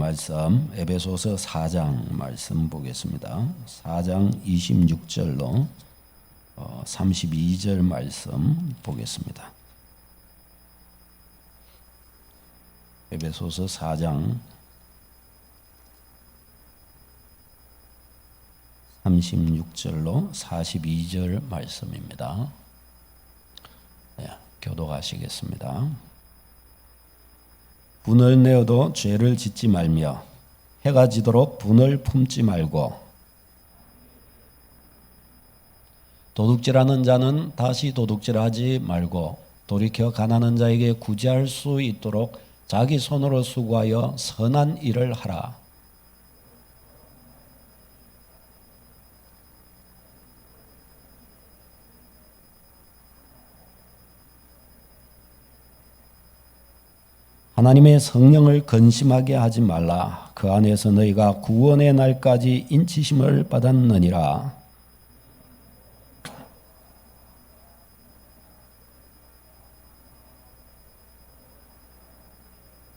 말씀 에베소서 4장 말씀 보겠습니다. 4장 26절로 32절 말씀 보겠습니다. 에베소서 4장 36절로 42절 말씀입니다. 네, 교독하시겠습니다. 분을 내어도 죄를 짓지 말며 해가 지도록 분을 품지 말고 도둑질하는 자는 다시 도둑질하지 말고 돌이켜 가난한 자에게 구제할 수 있도록 자기 손으로 수고하여 선한 일을 하라. 하나님의 성령을 근심하게 하지 말라. 그 안에서 너희가 구원의 날까지 인치심을 받았느니라.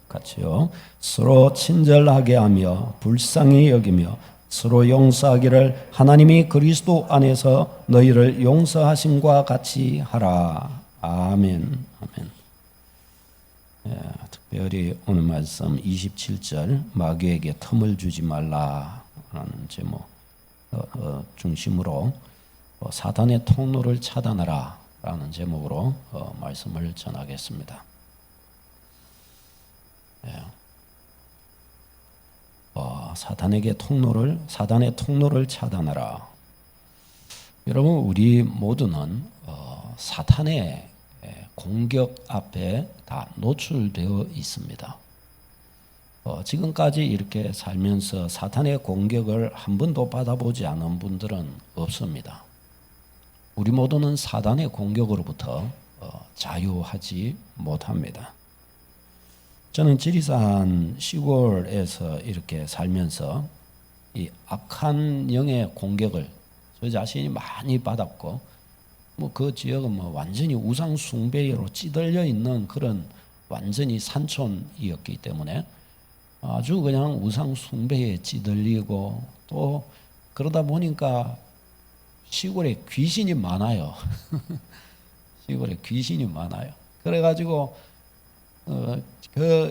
같이요. 서로 친절하게 하며 불쌍히 여기며 서로 용서하기를 하나님이 그리스도 안에서 너희를 용서하심과 같이 하라. 아멘. 아멘. 특별히 오늘 말씀 27절 마귀에게 틈을 주지 말라라는 제목 중심으로 사단의 통로를 차단하라 라는 제목으로 말씀을 전하겠습니다. 사단의 통로를 차단하라. 여러분, 우리 모두는 사탄의 공격 앞에 다 노출되어 있습니다. 지금까지 이렇게 살면서 사탄의 공격을 한 번도 받아보지 않은 분들은 없습니다. 우리 모두는 사탄의 공격으로부터 자유하지 못합니다. 저는 지리산 시골에서 이렇게 살면서 이 악한 영의 공격을 저 자신이 많이 받았고, 그 지역은 완전히 우상 숭배로 찌들려 있는 그런 완전히 산촌이었기 때문에 아주 그냥 우상 숭배에 찌들리고, 또 그러다 보니까 시골에 귀신이 많아요. 시골에 귀신이 많아요. 그래가지고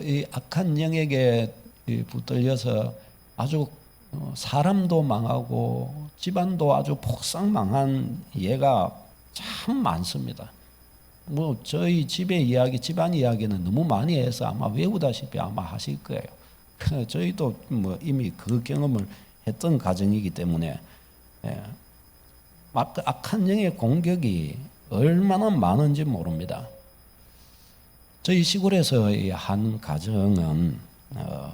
이 악한 영에게 붙들려서 아주 사람도 망하고 집안도 아주 폭삭 망한 예가 참 많습니다. 저희 집의 이야기, 집안 이야기는 너무 많이 해서 아마 외우다시피 아마 하실 거예요. 저희도 이미 그 경험을 했던 가정이기 때문에 악한 영의 공격이 얼마나 많은지 모릅니다. 저희 시골에서 한 가정은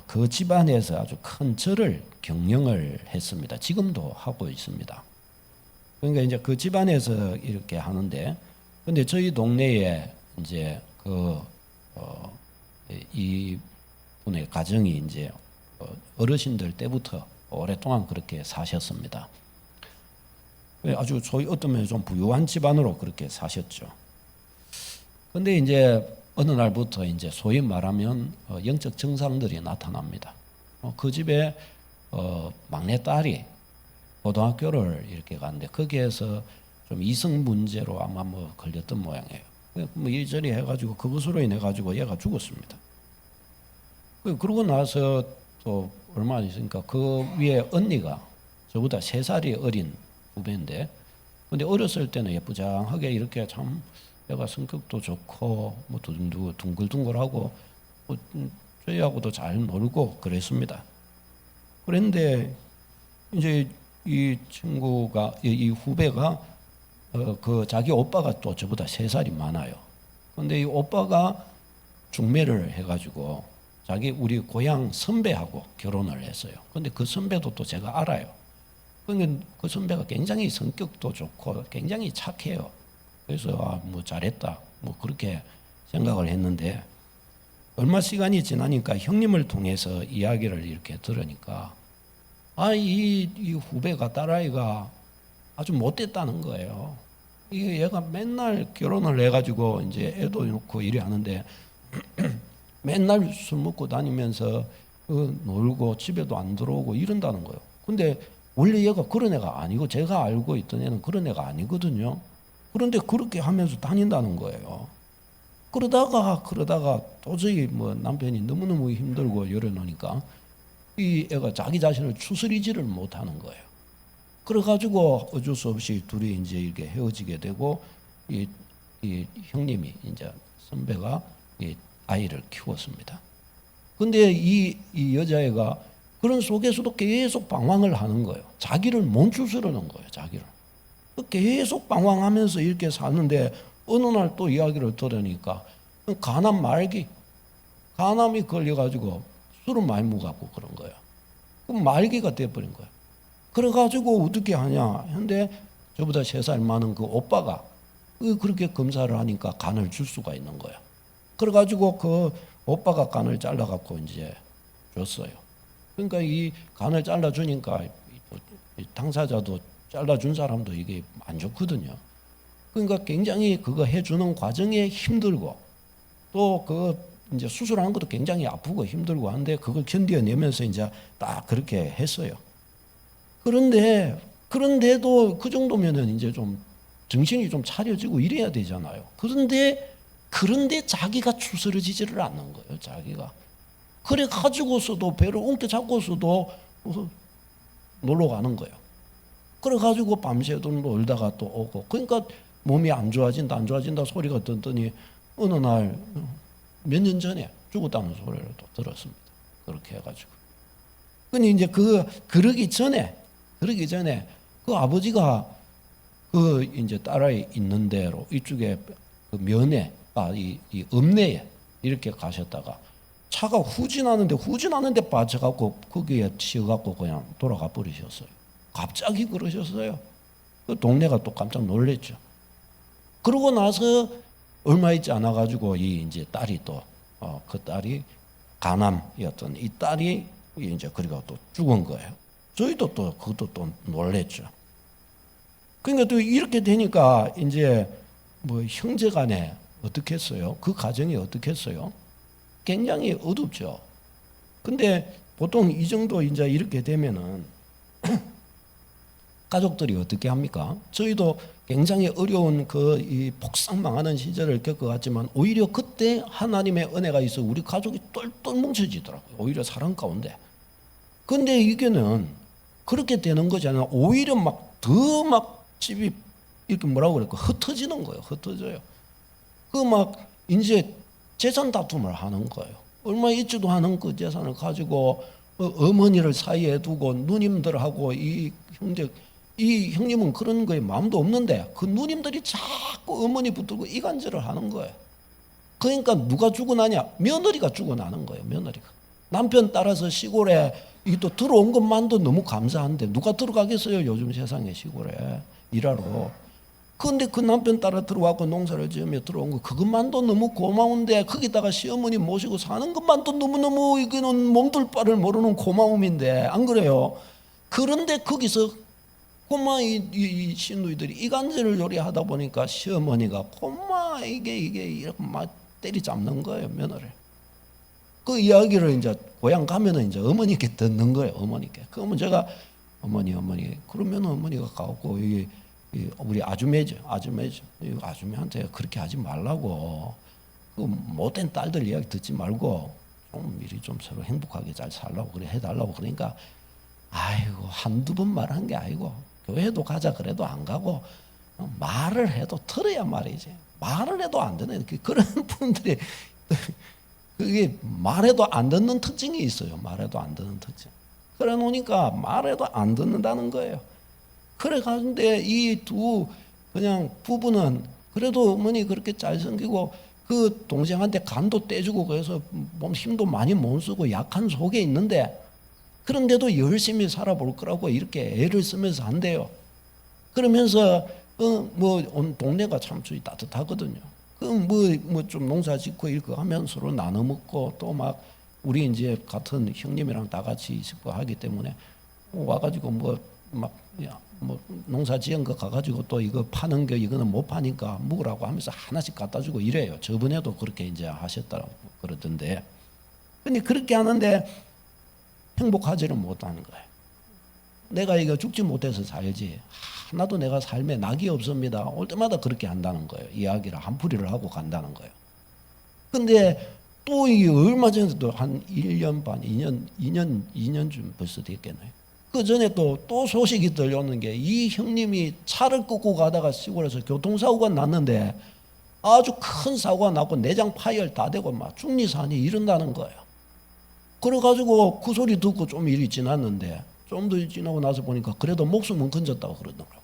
그 집안에서 아주 큰 절을 경영을 했습니다. 지금도 하고 있습니다. 그러니까 이제 그 집안에서 이렇게 하는데, 근데 저희 동네에 이제 이 분의 가정이 이제 어르신들 때부터 오랫동안 그렇게 사셨습니다. 아주 저희 어떤 면에 좀 부유한 집안으로 그렇게 사셨죠. 근데 이제 어느 날부터 이제 소위 말하면 영적 증상들이 나타납니다. 그 집에 막내 딸이 고등학교를 이렇게 가는데 거기에서 좀 이성 문제로 아마 걸렸던 모양이에요. 이리저리 해가지고 그것으로 인해 가지고 얘가 죽었습니다. 그러고 나서 또 얼마 안 있으니까 그 위에 언니가 저보다 3살이 어린 후배인데, 근데 어렸을 때는 예쁘장하게 이렇게 참 얘가 성격도 좋고 둥글둥글하고 저희하고도 잘 놀고 그랬습니다. 그런데 이제 이 친구가, 이 후배가 그 자기 오빠가 또 저보다 3살이 많아요. 근데 이 오빠가 중매를 해가지고 우리 고향 선배하고 결혼을 했어요. 근데 그 선배도 또 제가 알아요. 그러니까 그 선배가 굉장히 성격도 좋고 굉장히 착해요. 그래서 잘했다 그렇게 생각을 했는데, 얼마 시간이 지나니까 형님을 통해서 이야기를 이렇게 들으니까 이 후배가, 딸아이가 아주 못됐다는 거예요. 얘가 맨날 결혼을 해가지고 이제 애도 놓고 이래 하는데 맨날 술 먹고 다니면서 놀고 집에도 안 들어오고 이런다는 거예요. 근데 원래 얘가 그런 애가 아니고 제가 알고 있던 애는 그런 애가 아니거든요. 그런데 그렇게 하면서 다닌다는 거예요. 그러다가 도저히 뭐 남편이 너무너무 힘들고 이러니까 이 애가 자기 자신을 추스리지를 못하는 거예요. 그래가지고 어쩔 수 없이 둘이 이제 이렇게 헤어지게 되고 이 형님이 이제 선배가 이 아이를 키웠습니다. 근데 이 여자애가 그런 속에서도 계속 방황을 하는 거예요. 자기를 못 추스르는 거예요. 자기를 계속 방황하면서 이렇게 사는데 어느 날 또 이야기를 들으니까 간암이 걸려가지고 술을 많이 먹어갖고 그런 거예요. 그럼 말기가 돼버린 거예요. 그래가지고 어떻게 하냐 근데 저보다 3살 많은 그 오빠가 그렇게 검사를 하니까 간을 줄 수가 있는 거예요. 그래가지고 그 오빠가 간을 잘라갖고 이제 줬어요. 그러니까 이 간을 잘라주니까 당사자도 잘라준 사람도 이게 안 좋거든요. 그러니까 굉장히 그거 해주는 과정에 힘들고 또 그 이제 수술하는 것도 굉장히 아프고 힘들고 한데 그걸 견뎌내면서 이제 딱 그렇게 했어요. 그런데도 그 정도면은 이제 좀 정신이 좀 차려지고 이래야 되잖아요. 그런데 자기가 추스러지지를 않는 거예요. 자기가 그래 가지고서도 배를 엉켜잡고서도 놀러 가는 거예요. 그래 가지고 밤새도 놀다가 또 오고 그러니까 몸이 안 좋아진다 소리가 듣더니 어느 날 몇 년 전에 죽었다는 소리를 또 들었습니다. 그렇게 해가지고 근데 이제 그러기 전에 그 아버지가 그 이제 딸아이 있는 대로 이쪽에 그 면회 이 읍내에 이렇게 가셨다가 차가 후진하는데 빠져갖고 거기에 치여갖고 그냥 돌아가 버리셨어요. 갑자기 그러셨어요. 그 동네가 또 깜짝 놀랐죠. 그러고 나서 얼마 있지 않아 가지고 이 이제 딸이 또 그 딸이 간암이었던 이 딸이 이제 그리고 또 죽은 거예요. 저희도 또 그것도 또 놀랬죠. 그러니까 또 이렇게 되니까 이제 뭐 형제간에 어떻게 했어요? 그 가정이 어떻게 했어요? 굉장히 어둡죠. 근데 보통 이 정도 이제 이렇게 되면은 가족들이 어떻게 합니까? 저희도 굉장히 어려운 이 폭삭망하는 시절을 겪어갔지만 오히려 그때 하나님의 은혜가 있어 우리 가족이 똘똘 뭉쳐지더라고요. 오히려 사랑 가운데. 근데 이게는 그렇게 되는 거잖아요. 오히려 더 집이 이렇게 뭐라고 그럴까 흩어지는 거예요. 흩어져요. 이제 재산 다툼을 하는 거예요. 얼마 있지도 않은 그 재산을 가지고 어머니를 사이에 두고 누님들하고 이 형님은 그런 거에 마음도 없는데 그 누님들이 자꾸 어머니 붙들고 이간질을 하는 거예요. 그러니까 누가 죽어나냐? 며느리가 죽어나는 거예요. 며느리가. 남편 따라서 시골에 또 들어온 것만도 너무 감사한데 누가 들어가겠어요? 요즘 세상에 시골에 일하러. 그런데 그 남편 따라 들어와서 농사를 지으며 들어온 거 그것만도 너무 고마운데 거기다가 시어머니 모시고 사는 것만도 너무너무 이거는 몸둘 바를 모르는 고마움인데 안 그래요? 그런데 거기서 고마 이 시누이들이 이간질을 요리하다 보니까 시어머니가 고마 이게 이렇게 막 때리잡는 거예요. 며느리를. 그 이야기를 이제 고향 가면은 이제 어머니께 듣는 거예요. 어머니께. 그러면 제가 어머니 그러면 어머니가 가고 우리 아주매죠. 아주매한테 그렇게 하지 말라고. 그 못된 딸들 이야기 듣지 말고 좀 미리 좀 서로 행복하게 잘 살라고 그래 해달라고 그러니까 아이고 한두 번 말한 게 아니고 교회도 가자 그래도 안 가고 말을 해도 들어야 말이지. 말을 해도 안 듣는 그런 분들이 그게 말해도 안 듣는 특징이 있어요. 말해도 안 듣는 특징. 그래 놓으니까 말해도 안 듣는다는 거예요. 그래 가는데 이 두 그냥 부부는 그래도 어머니 그렇게 잘생기고 그 동생한테 간도 떼주고 그래서 몸 힘도 많이 못 쓰고 약한 속에 있는데 그런데도 열심히 살아볼 거라고 이렇게 애를 쓰면서 한대요. 그러면서 온 동네가 참 따뜻하거든요. 좀 농사 짓고 이렇게 하면 서로 나눠 먹고 또 우리 이제 같은 형님이랑 다 같이 있고 하기 때문에 와가지고 농사 지은 거 가가지고 또 이거 파는 거 이거는 못 파니까 먹으라고 하면서 하나씩 갖다 주고 이래요. 저번에도 그렇게 이제 하셨다고 그러던데. 근데 그렇게 하는데 행복하지를 못하는 거예요. 내가 이거 죽지 못해서 살지 하나도 내가 삶에 낙이 없습니다. 올 때마다 그렇게 한다는 거예요. 이야기를 한풀이를 하고 간다는 거예요. 근데 또 이게 얼마 전에도 한 1년 반, 2년쯤 벌써 됐겠네요. 그 전에 또 소식이 들려오는 게 이 형님이 차를 끌고 가다가 시골에서 교통사고가 났는데 아주 큰 사고가 났고 내장 파열 다 되고 막 중리산이 이른다는 거예요. 그래가지고 그 소리 듣고 좀 일이 지났는데 좀 더 지나고 나서 보니까 그래도 목숨은 건졌다고 그러더라고요.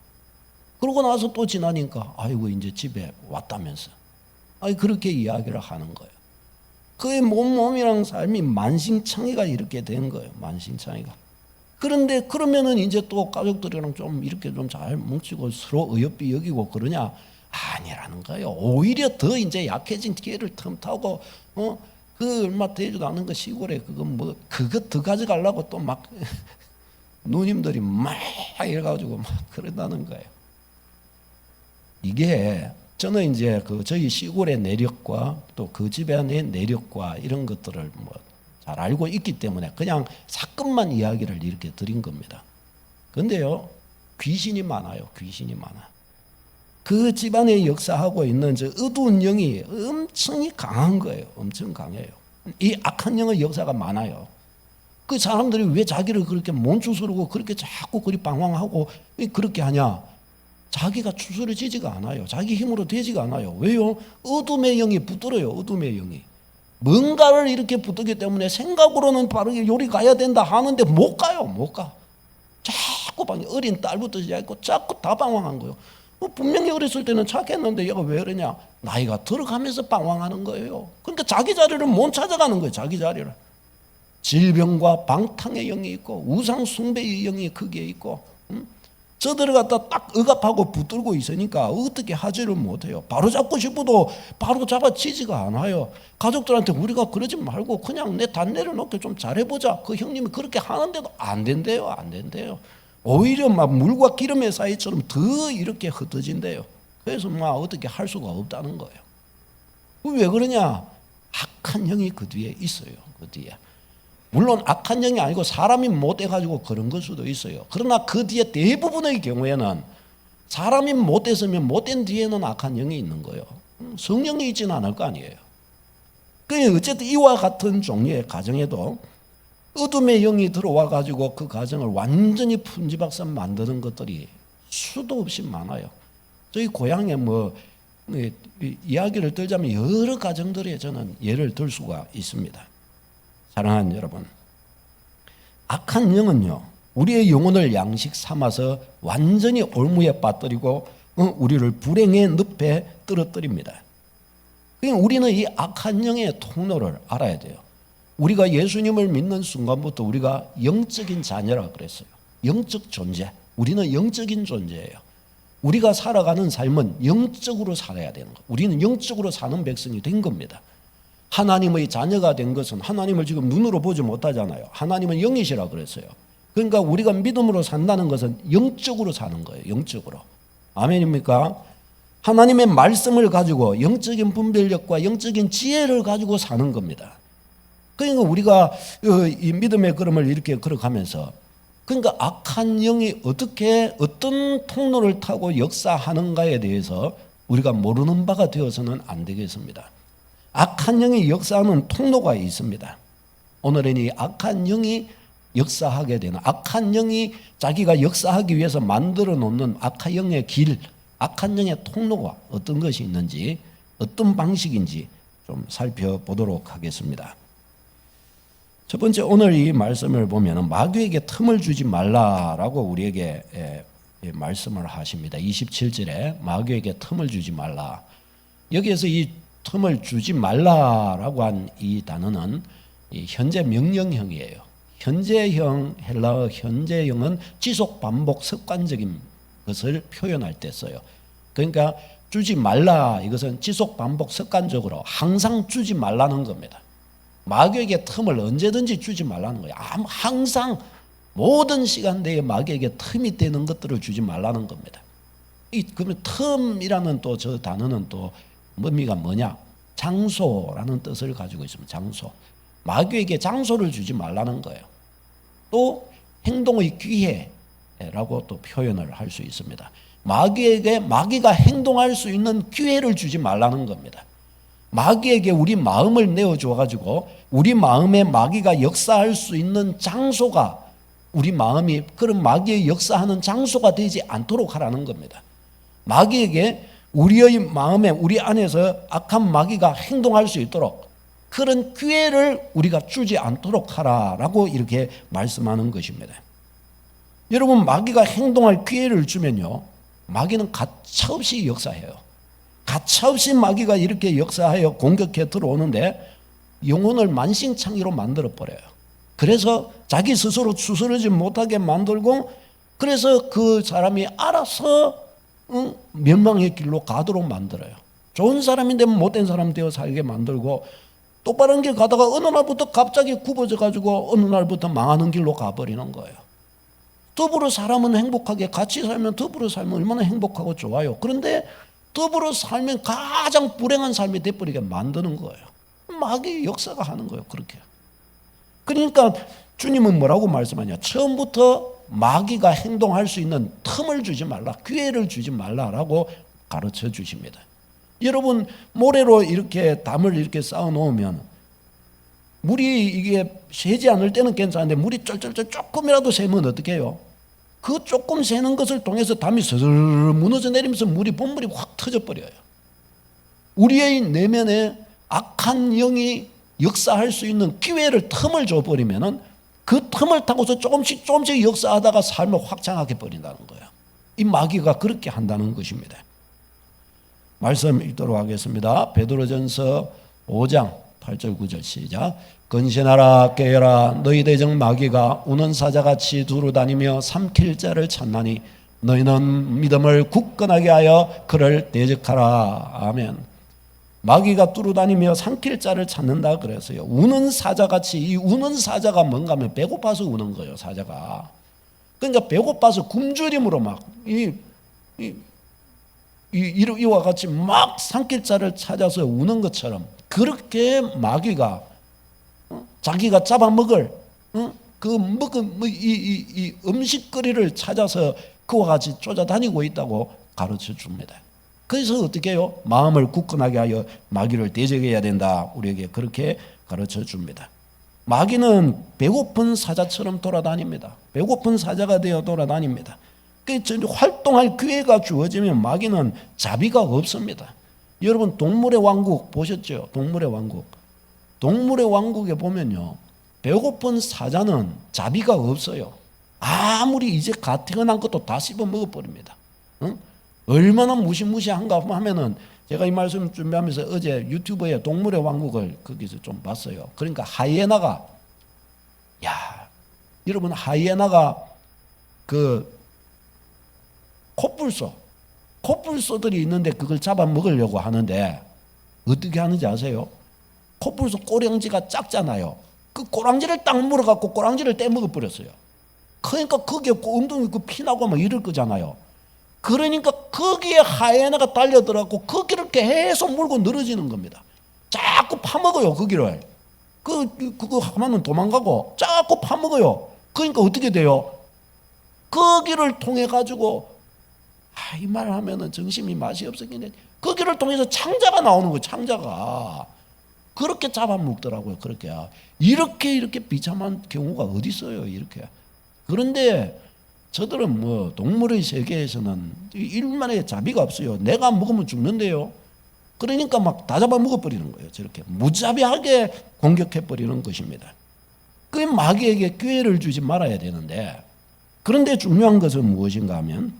그러고 나서 또 지나니까 아이고 이제 집에 왔다면서 그렇게 이야기를 하는 거예요. 그의 몸이랑 삶이 만신창이가 이렇게 된 거예요. 만신창이가. 그런데 그러면은 이제 또 가족들이랑 좀 이렇게 좀 잘 뭉치고 서로 어여삐 여기고 그러냐? 아니라는 거예요. 오히려 더 이제 약해진 기회를 틈타고 그 얼마 되지도 않은 거 시골에 그거 더 가져가려고 또 막 누님들이 막 이래가지고 막 그런다는 거예요. 이게 저는 이제 저희 시골의 내력과 또 그 집안의 내력과 이런 것들을 잘 알고 있기 때문에 그냥 사건만 이야기를 이렇게 드린 겁니다. 근데요, 귀신이 많아요. 귀신이 많아. 그 집안에 역사하고 있는 저 어두운 영이 엄청 강한 거예요. 엄청 강해요. 이 악한 영의 역사가 많아요. 그 사람들이 왜 자기를 그렇게 몬추스르고 그렇게 자꾸 그리 방황하고 그렇게 하냐? 자기가 추스러지지가 않아요. 자기 힘으로 되지가 않아요. 왜요? 어둠의 영이 붙들어요. 어둠의 영이. 뭔가를 이렇게 붙들기 때문에 생각으로는 바르게 요리 가야 된다 하는데 못 가요. 못 가. 자꾸 어린 딸부터 시작했고 자꾸 다 방황한 거예요. 분명히 어렸을 때는 착했는데 얘가 왜 그러냐? 나이가 들어가면서 방황하는 거예요. 그러니까 자기 자리를 못 찾아가는 거예요. 자기 자리를. 질병과 방탕의 영이 있고 우상 숭배의 영이 거기에 있고 저들을 갖다 딱 억압하고 붙들고 있으니까 어떻게 하지를 못해요. 바로 잡고 싶어도 바로 잡아지지가 않아요. 가족들한테 우리가 그러지 말고 그냥 내 단내를 놓게 좀 잘해보자. 그 형님이 그렇게 하는데도 안 된대요. 안 된대요. 오히려 막 물과 기름의 사이처럼 더 이렇게 흩어진대요. 그래서 막 어떻게 할 수가 없다는 거예요. 왜 그러냐? 악한 영이 그 뒤에 있어요. 그 뒤에. 물론 악한 영이 아니고 사람이 못돼가지고 그런 걸 수도 있어요. 그러나 그 뒤에 대부분의 경우에는 사람이 못됐으면 못된 뒤에는 악한 영이 있는 거예요. 성령이 있지는 않을 거 아니에요. 그러니까 어쨌든 이와 같은 종류의 가정에도 어둠의 영이 들어와가지고 그 가정을 완전히 풍지박산 만드는 것들이 수도 없이 많아요. 저희 고향에 이야기를 들자면 여러 가정들에 저는 예를 들 수가 있습니다. 사랑하는 여러분, 악한 영은요 우리의 영혼을 양식 삼아서 완전히 올무에 빠뜨리고 우리를 불행의 늪에 떨어뜨립니다. 그러니까 우리는 이 악한 영의 통로를 알아야 돼요. 우리가 예수님을 믿는 순간부터 우리가 영적인 자녀라 그랬어요. 영적 존재. 우리는 영적인 존재예요. 우리가 살아가는 삶은 영적으로 살아야 되는 거예요. 우리는 영적으로 사는 백성이 된 겁니다. 하나님의 자녀가 된 것은 하나님을 지금 눈으로 보지 못하잖아요. 하나님은 영이시라 그랬어요. 그러니까 우리가 믿음으로 산다는 것은 영적으로 사는 거예요. 영적으로. 아멘입니까? 하나님의 말씀을 가지고 영적인 분별력과 영적인 지혜를 가지고 사는 겁니다. 그러니까 우리가 이 믿음의 걸음을 이렇게 걸어가면서 그러니까 악한 영이 어떻게 어떤 통로를 타고 역사하는가에 대해서 우리가 모르는 바가 되어서는 안 되겠습니다. 악한 영이 역사하는 통로가 있습니다. 오늘은 이 악한 영이 역사하게 되는 악한 영이 자기가 역사하기 위해서 만들어 놓는 악한 영의 길, 악한 영의 통로가 어떤 것이 있는지 어떤 방식인지 좀 살펴보도록 하겠습니다. 첫 번째 오늘 이 말씀을 보면 마귀에게 틈을 주지 말라라고 우리에게 말씀을 하십니다. 27절에 마귀에게 틈을 주지 말라. 여기에서 이 틈을 주지 말라라고 한 이 단어는 이 현재 명령형이에요. 현재형, 헬라어 현재형은 지속 반복 습관적인 것을 표현할 때 써요. 그러니까 주지 말라 이것은 지속 반복 습관적으로 항상 주지 말라는 겁니다. 마귀에게 틈을 언제든지 주지 말라는 거예요. 항상 모든 시간대에 마귀에게 틈이 되는 것들을 주지 말라는 겁니다. 그러면 틈이라는 또 저 단어는 또 의미가 뭐냐? 장소라는 뜻을 가지고 있습니다. 장소. 마귀에게 장소를 주지 말라는 거예요. 또 행동의 기회라고 또 표현을 할 수 있습니다. 마귀에게 마귀가 행동할 수 있는 기회를 주지 말라는 겁니다. 마귀에게 우리 마음을 내어줘 가지고 우리 마음에 마귀가 역사할 수 있는 장소가, 우리 마음이 그런 마귀의 역사하는 장소가 되지 않도록 하라는 겁니다. 마귀에게 우리의 마음에, 우리 안에서 악한 마귀가 행동할 수 있도록 그런 기회를 우리가 주지 않도록 하라라고 이렇게 말씀하는 것입니다. 여러분, 마귀가 행동할 기회를 주면요, 마귀는 가차없이 역사해요. 가차없이 마귀가 이렇게 역사하여 공격해 들어오는데 영혼을 만신창이로 만들어버려요. 그래서 자기 스스로 추스르지 못하게 만들고, 그래서 그 사람이 알아서 멸망의 길로 가도록 만들어요. 좋은 사람인데 못된 사람 되어 살게 만들고, 똑바른 길 가다가 어느 날부터 갑자기 굽어져 가지고 어느 날부터 망하는 길로 가버리는 거예요. 더불어 사람은 행복하게 같이 살면, 더불어 살면 얼마나 행복하고 좋아요. 그런데 더불어 살면 가장 불행한 삶이 돼버리게 만드는 거예요. 마귀의 역사가 하는 거예요. 그렇게. 그러니까 주님은 뭐라고 말씀하냐, 처음부터 마귀가 행동할 수 있는 틈을 주지 말라, 기회를 주지 말라라고 가르쳐 주십니다. 여러분, 모래로 이렇게 담을 이렇게 쌓아 놓으면 물이 이게 새지 않을 때는 괜찮은데 물이 쫄쫄쫄 조금이라도 새면 어떻게 해요? 그 조금 새는 것을 통해서 담이 슬슬 무너져 내리면서 물이 본물이 확 터져버려요. 우리의 내면에 악한 영이 역사할 수 있는 기회를, 틈을 줘버리면은 그 틈을 타고서 조금씩 조금씩 역사하다가 삶을 확장하게 버린다는 거예요. 이 마귀가 그렇게 한다는 것입니다. 말씀 읽도록 하겠습니다. 베드로전서 5장 8절 9절 시작. 근신하라 깨어라, 너희 대적 마귀가 우는 사자같이 두루다니며 삼킬 자를 찾나니 너희는 믿음을 굳건하게 하여 그를 대적하라. 아멘. 마귀가 두루다니며 삼킬 자를 찾는다 그래서요. 우는 사자같이, 이 우는 사자가 뭔가 하면 배고파서 우는 거예요. 사자가. 그러니까 배고파서 굶주림으로 막 이와 같이 막 삼킬 자를 찾아서 우는 것처럼, 그렇게 마귀가 자기가 잡아먹을 그 먹은 이 음식거리를 찾아서 그와 같이 쫓아다니고 있다고 가르쳐 줍니다. 그래서 어떻게 해요? 마음을 굳건하게 하여 마귀를 대적해야 된다. 우리에게 그렇게 가르쳐 줍니다. 마귀는 배고픈 사자처럼 돌아다닙니다. 배고픈 사자가 되어 돌아다닙니다. 활동할 기회가 주어지면 마귀는 자비가 없습니다. 여러분, 동물의 왕국 보셨죠? 동물의 왕국. 동물의 왕국에 보면요, 배고픈 사자는 자비가 없어요. 아무리 이제 갓 태어난 것도 다 씹어 먹어버립니다. 응? 얼마나 무시무시한가 하면은, 제가 이 말씀 준비하면서 어제 유튜브에 동물의 왕국을 거기서 좀 봤어요. 그러니까 하이에나가, 여러분, 하이에나가 그 코뿔소들이 있는데 그걸 잡아먹으려고 하는데 어떻게 하는지 아세요? 코뿔소 꼬랑지가 작잖아요. 그 꼬랑지를 딱 물어갖고 꼬랑지를 떼먹어버렸어요. 그러니까 거기에 엉덩이 피나고 막 이럴 거잖아요. 그러니까 거기에 하이에나가 달려들어갖고 거기를 계속 물고 늘어지는 겁니다. 자꾸 파먹어요, 거기를. 그거 하면은 도망가고 자꾸 파먹어요. 그러니까 어떻게 돼요? 거기를 통해 가지고, 이 말을 하면은 정신이 맛이 없었겠네. 거기를 통해서 창자가 나오는 거예요. 창자가. 그렇게 잡아먹더라고요. 이렇게 비참한 경우가 어디 있어요, 이렇게. 그런데 저들은 뭐 동물의 세계에서는 일만의 자비가 없어요. 내가 먹으면 죽는데요. 그러니까 막 다 잡아먹어버리는 거예요. 저렇게 무자비하게 공격해버리는 것입니다. 그 마귀에게 기회를 주지 말아야 되는데, 그런데 중요한 것은 무엇인가 하면,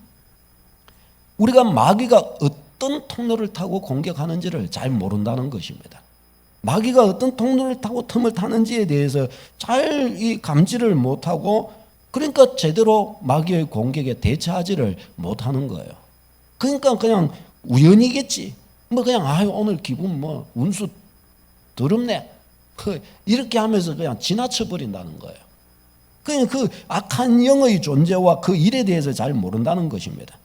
우리가 마귀가 어떤 통로를 타고 공격하는지를 잘 모른다는 것입니다. 마귀가 어떤 통로를 타고 틈을 타는지에 대해서 잘 감지를 못하고, 그러니까 제대로 마귀의 공격에 대처하지를 못하는 거예요. 그러니까 그냥 우연이겠지. 뭐 그냥 오늘 기분 운수 더럽네. 이렇게 하면서 그냥 지나쳐 버린다는 거예요. 그냥 그 악한 영의 존재와 그 일에 대해서 잘 모른다는 것입니다.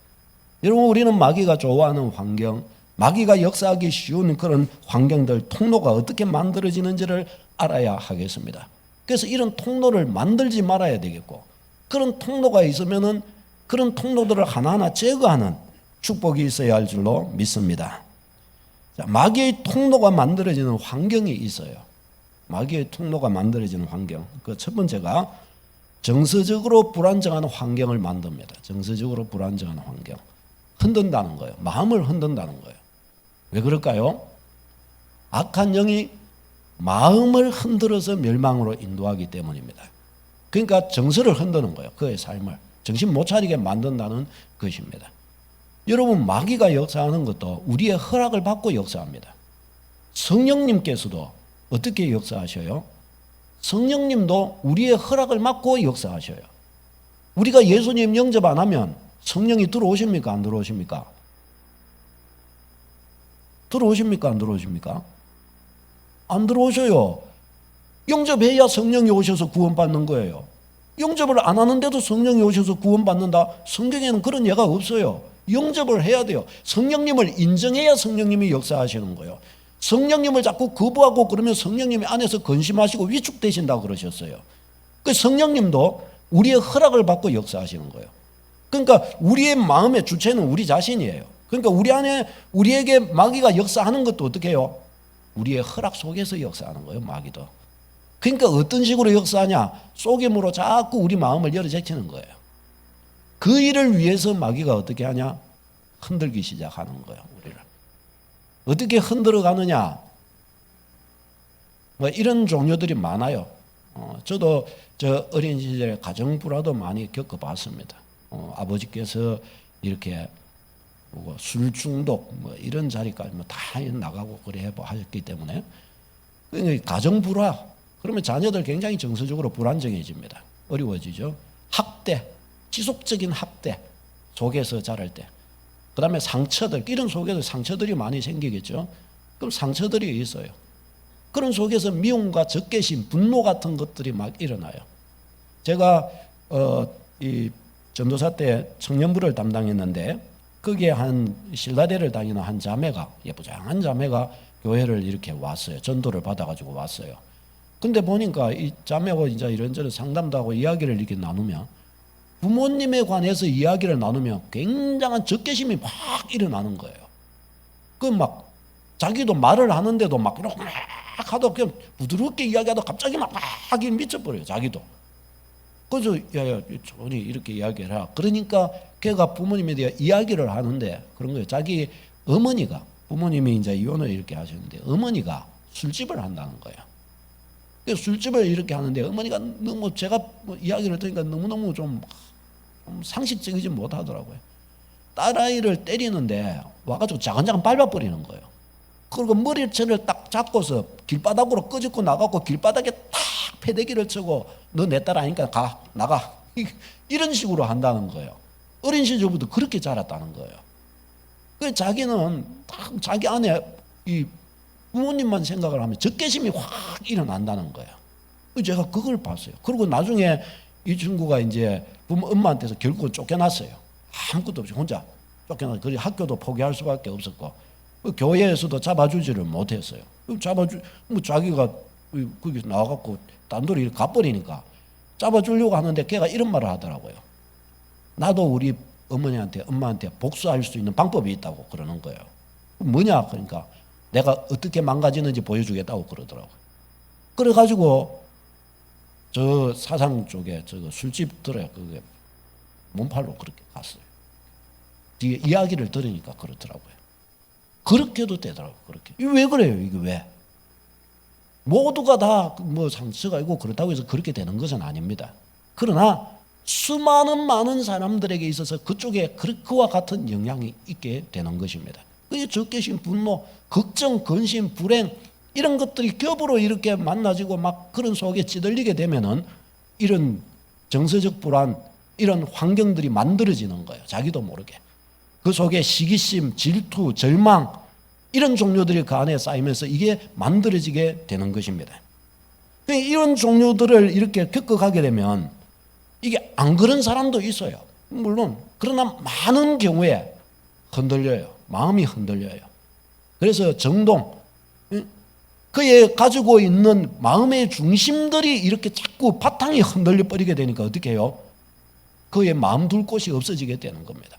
여러분, 우리는 마귀가 좋아하는 환경, 마귀가 역사하기 쉬운 그런 환경들, 통로가 어떻게 만들어지는지를 알아야 하겠습니다. 그래서 이런 통로를 만들지 말아야 되겠고, 그런 통로가 있으면은 그런 통로들을 하나하나 제거하는 축복이 있어야 할 줄로 믿습니다. 자, 마귀의 통로가 만들어지는 환경이 있어요. 마귀의 통로가 만들어지는 환경. 그 첫 번째가 정서적으로 불안정한 환경을 만듭니다. 정서적으로 불안정한 환경. 흔든다는 거예요. 마음을 흔든다는 거예요. 왜 그럴까요? 악한 영이 마음을 흔들어서 멸망으로 인도하기 때문입니다. 그러니까 정서를 흔드는 거예요. 그의 삶을 정신 못 차리게 만든다는 것입니다. 여러분, 마귀가 역사하는 것도 우리의 허락을 받고 역사합니다. 성령님께서도 어떻게 역사하셔요? 성령님도 우리의 허락을 받고 역사하셔요. 우리가 예수님 영접 안 하면 성령이 들어오십니까? 안 들어오십니까? 들어오십니까? 안 들어오십니까? 안 들어오셔요. 영접해야 성령이 오셔서 구원받는 거예요. 영접을 안 하는데도 성령이 오셔서 구원받는다? 성경에는 그런 예가 없어요. 영접을 해야 돼요. 성령님을 인정해야 성령님이 역사하시는 거예요. 성령님을 자꾸 거부하고 그러면 성령님이 안에서 근심하시고 위축되신다고 그러셨어요. 그 성령님도 우리의 허락을 받고 역사하시는 거예요. 그러니까 우리의 마음의 주체는 우리 자신이에요. 그러니까 우리 안에 우리에게 마귀가 역사하는 것도 어떻게 해요? 우리의 허락 속에서 역사하는 거예요, 마귀도. 그러니까 어떤 식으로 역사하냐? 속임으로 자꾸 우리 마음을 열어제치는 거예요. 그 일을 위해서 마귀가 어떻게 하냐? 흔들기 시작하는 거예요, 우리를. 어떻게 흔들어 가느냐? 뭐 이런 종류들이 많아요. 저도 저 어린 시절에 가정불화도 많이 겪어봤습니다. 아버지께서 이렇게 술 중독 뭐 이런 자리까지 다 나가고 그래 하셨기 때문에 가정불화 그러면 자녀들 굉장히 정서적으로 불안정해집니다. 어려워지죠. 학대, 지속적인 학대 속에서 자랄 때, 그 다음에 상처들, 이런 속에서 상처들이 많이 생기겠죠. 그럼 상처들이 있어요. 그런 속에서 미움과 적개심, 분노 같은 것들이 막 일어나요. 제가 이 전도사 때 청년부를 담당했는데 거기에 한 신라대를 다니는 한 자매가, 예쁘장한 자매가 교회를 이렇게 왔어요. 전도를 받아가지고 왔어요. 근데 보니까 이 자매하고 이제 이런저런 상담도 하고 이야기를 이렇게 나누면, 부모님에 관해서 이야기를 나누면 굉장한 적개심이 막 일어나는 거예요. 그 막 자기도 말을 하는데도 막 이렇게 막 하도 그냥 부드럽게 이야기하다 갑자기 막 미쳐버려요, 자기도. 그래서 야야 저리 이렇게 이야기를 해라. 그러니까 걔가 부모님에 대해 이야기를 하는데 그런 거예요. 자기 어머니가, 부모님이 이제 이혼을 이렇게 하셨는데 어머니가 술집을 한다는 거예요. 그래서 술집을 이렇게 하는데 어머니가 너무, 제가 이야기를 들으니까 너무너무 좀 상식적이지 못하더라고요. 딸아이를 때리는데 와가지고 자간자간 밟아버리는 거예요. 그리고 머리채를 딱 잡고서 길바닥으로 끄집고 나가고 길바닥에 탁 패대기를 치고 너 내 딸 아니니까 가, 나가. 이런 식으로 한다는 거예요. 어린 시절부터 그렇게 자랐다는 거예요. 그래서 자기는 딱 자기 안에 이 부모님만 생각을 하면 적개심이 확 일어난다는 거예요. 제가 그걸 봤어요. 그리고 나중에 이 친구가 이제 엄마한테서 결국은 쫓겨났어요. 아무것도 없이 혼자 쫓겨나서, 그리고 학교도 포기할 수밖에 없었고, 교회에서도 잡아주지를 못했어요. 자기가 거기서 나와갖고 단돌이 이렇게 가버리니까 잡아주려고 하는데 걔가 이런 말을 하더라고요. 나도 우리 엄마한테 복수할 수 있는 방법이 있다고 그러는 거예요. 뭐냐? 그러니까 내가 어떻게 망가지는지 보여주겠다고 그러더라고요. 그래가지고 저 사상 쪽에 저거 술집 들어요. 그게 몸팔로 그렇게 갔어요. 뒤에 이야기를 들으니까 그렇더라고요. 그렇게도 되더라고요. 그렇게. 이게 왜 그래요? 이게 왜? 모두가 다 뭐 상처가 있고 그렇다고 해서 그렇게 되는 것은 아닙니다. 그러나 수많은 많은 사람들에게 있어서 그쪽에 그와 같은 영향이 있게 되는 것입니다. 그게 적개심, 분노, 걱정, 근심, 불행 이런 것들이 겹으로 이렇게 만나지고 막 그런 속에 찌들리게 되면은 이런 정서적 불안, 이런 환경들이 만들어지는 거예요. 자기도 모르게. 그 속에 시기심, 질투, 절망 이런 종류들이 그 안에 쌓이면서 이게 만들어지게 되는 것입니다. 이런 종류들을 이렇게 겪어가게 되면 이게 안 그런 사람도 있어요. 물론. 그러나 많은 경우에 흔들려요. 마음이 흔들려요. 그래서 정동, 그의 가지고 있는 마음의 중심들이 이렇게 자꾸 바탕이 흔들려 버리게 되니까 어떻게 해요? 그의 마음 둘 곳이 없어지게 되는 겁니다.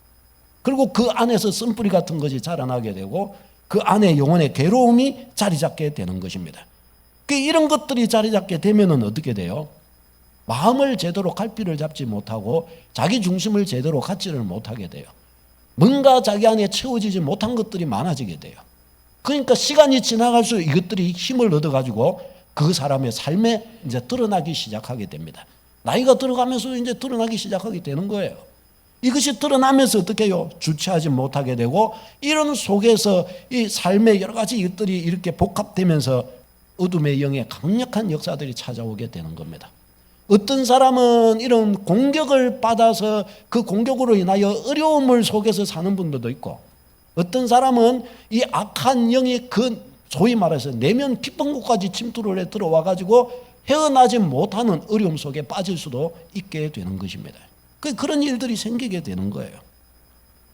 그리고 그 안에서 쓴뿌리 같은 것이 자라나게 되고 그 안에 영혼의 괴로움이 자리 잡게 되는 것입니다. 이런 것들이 자리 잡게 되면은 어떻게 돼요? 마음을 제대로 갈피를 잡지 못하고 자기 중심을 제대로 갖지를 못하게 돼요. 뭔가 자기 안에 채워지지 못한 것들이 많아지게 돼요. 그러니까 시간이 지나갈수록 이것들이 힘을 얻어가지고 그 사람의 삶에 이제 드러나기 시작하게 됩니다. 나이가 들어가면서 이제 드러나기 시작하게 되는 거예요. 이것이 드러나면서 어떻게 해요? 주체하지 못하게 되고 이런 속에서 이 삶의 여러 가지 것들이 이렇게 복합되면서 어둠의 영의 강력한 역사들이 찾아오게 되는 겁니다. 어떤 사람은 이런 공격을 받아서 그 공격으로 인하여 어려움을 속에서 사는 분들도 있고 어떤 사람은 이 악한 영이 그 소위 말해서 내면 깊은 곳까지 침투를 해 들어와 가지고 헤어나지 못하는 어려움 속에 빠질 수도 있게 되는 것입니다. 그런 일들이 생기게 되는 거예요.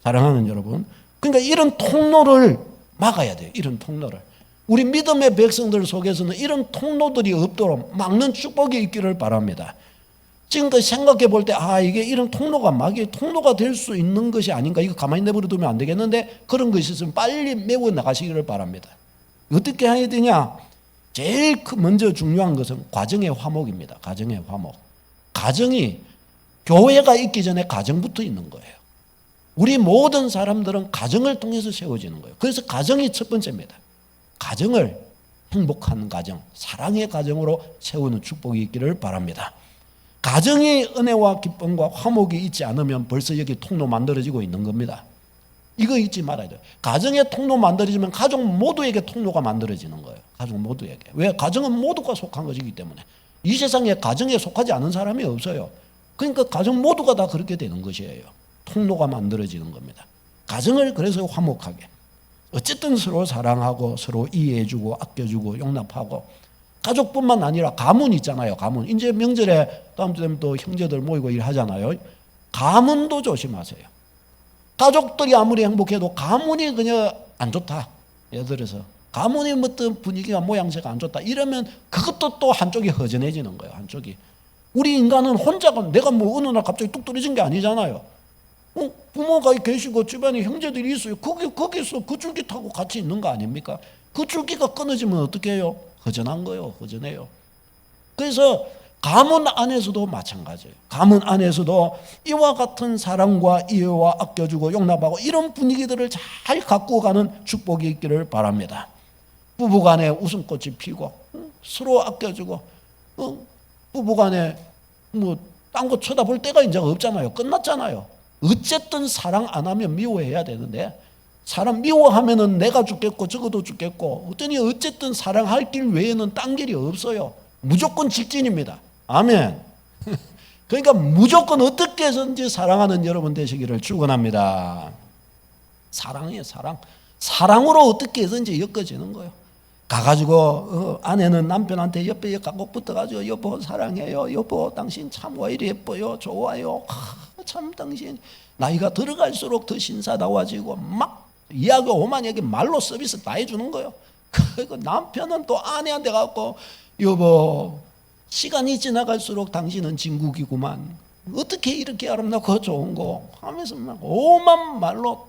사랑하는 여러분, 그러니까 이런 통로를 막아야 돼요. 이런 통로를. 우리 믿음의 백성들 속에서는 이런 통로들이 없도록 막는 축복이 있기를 바랍니다. 지금까지 생각해 볼 때 이게 이런 통로가 막이 통로가 될 수 있는 것이 아닌가, 이거 가만히 내버려 두면 안 되겠는데 그런 것이 있으면 빨리 메워 나가시기를 바랍니다. 어떻게 해야 되냐? 제일 먼저 중요한 것은 가정의 화목입니다. 가정의 화목. 가정이 교회가 있기 전에 가정부터 있는 거예요. 우리 모든 사람들은 가정을 통해서 세워지는 거예요. 그래서 가정이 첫 번째입니다. 가정을 행복한 가정, 사랑의 가정으로 세우는 축복이 있기를 바랍니다. 가정의 은혜와 기쁨과 화목이 있지 않으면 벌써 여기 통로 만들어지고 있는 겁니다. 이거 잊지 말아야 돼요. 가정의 통로 만들어지면 가족 모두에게 통로가 만들어지는 거예요. 가족 모두에게. 왜? 가정은 모두가 속한 것이기 때문에. 이 세상에 가정에 속하지 않은 사람이 없어요. 그러니까 가정 모두가 다 그렇게 되는 것이에요. 통로가 만들어지는 겁니다. 가정을 그래서 화목하게. 어쨌든 서로 사랑하고 서로 이해해주고 아껴주고 용납하고 가족뿐만 아니라 가문 있잖아요. 가문. 이제 명절에 다음 주 되면 또 형제들 모이고 일하잖아요. 가문도 조심하세요. 가족들이 아무리 행복해도 가문이 그냥 안 좋다. 예를 들어서 가문이 어떤 분위기가 모양새가 안 좋다. 이러면 그것도 또 한쪽이 허전해지는 거예요. 한쪽이. 우리 인간은 혼자가 내가 뭐 어느 날 갑자기 뚝 떨어진 게 아니잖아요. 부모가 계시고 주변에 형제들이 있어요. 거기서 그 줄기 타고 같이 있는 거 아닙니까? 그 줄기가 끊어지면 어떻게 해요? 허전한 거예요. 허전해요. 그래서 가문 안에서도 마찬가지예요. 가문 안에서도 이와 같은 사랑과 이해와 아껴주고 용납하고 이런 분위기들을 잘 갖고 가는 축복이 있기를 바랍니다. 부부간에 웃음꽃이 피고 서로 아껴주고 부부간에 뭐 딴 거 쳐다볼 때가 이제 없잖아요. 끝났잖아요. 어쨌든 사랑 안 하면 미워해야 되는데 사람 미워하면은 내가 죽겠고 저거도 죽겠고 어떠니 어쨌든 사랑할 길 외에는 딴 길이 없어요. 무조건 직진입니다. 아멘. 그러니까 무조건 어떻게 해서든지 사랑하는 여러분 되시기를 축원합니다. 사랑이에요. 사랑. 사랑으로 어떻게 해서든지 엮어지는 거예요. 가가지고 아내는 남편한테 옆에 가고 붙어가지고 여보 사랑해요. 여보 당신 참 왜 이리 예뻐요. 좋아요. 참 당신 나이가 들어갈수록 더 신사다워지고 막 이야기 오만 얘기 말로 서비스 다 해주는 거예요. 그리고 남편은 또 아내한테 가고 여보 시간이 지나갈수록 당신은 진국이구만. 어떻게 이렇게 아름답고 좋은 거 하면서 막 오만 말로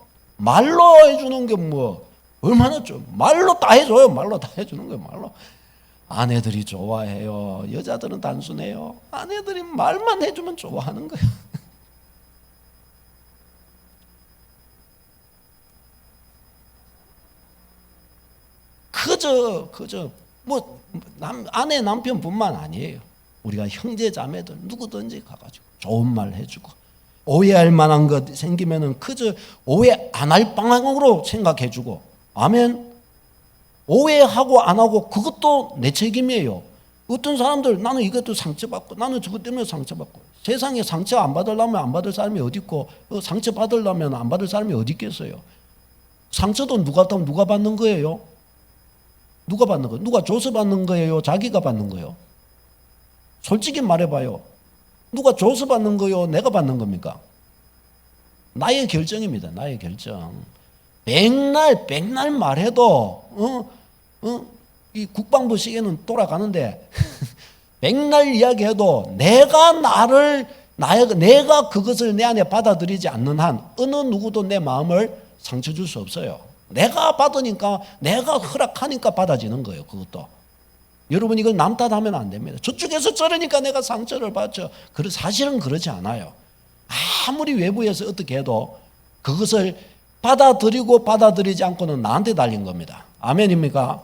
해주는 게 뭐 얼마나 좀 말로 다 해줘요. 말로 다 해주는 거예요. 말로. 아내들이 좋아해요. 여자들은 단순해요. 아내들이 말만 해주면 좋아하는 거예요. 그저 뭐 아내 남편뿐만 아니에요. 우리가 형제 자매들 누구든지 가가지고 좋은 말 해주고 오해할 만한 것 생기면은 그저 오해 안 할 방향으로 생각해주고 아멘. 오해하고 안 하고 그것도 내 책임이에요. 어떤 사람들 나는 이것도 상처받고 나는 저것 때문에 상처받고 세상에 상처 안 받으려면 안 받을 사람이 어디 있고 상처 받으려면 안 받을 사람이 어디 있겠어요. 상처도 누가 받는 거예요? 누가 받는 거예요? 누가 줘서 받는 거예요? 자기가 받는 거예요? 솔직히 말해봐요. 누가 줘서 받는 거예요? 내가 받는 겁니까? 나의 결정입니다. 나의 결정. 백날 말해도 이 국방부 시계는 돌아가는데 백날 이야기해도 내가 그것을 내 안에 받아들이지 않는 한 어느 누구도 내 마음을 상처 줄 수 없어요. 내가 받으니까, 내가 허락하니까 받아지는 거예요. 그것도. 여러분, 이걸 남 탓하면 안 됩니다. 저쪽에서 저러니까 내가 상처를 받죠. 사실은 그렇지 않아요. 아무리 외부에서 어떻게 해도 그것을 받아들이고 받아들이지 않고는 나한테 달린 겁니다. 아멘입니까?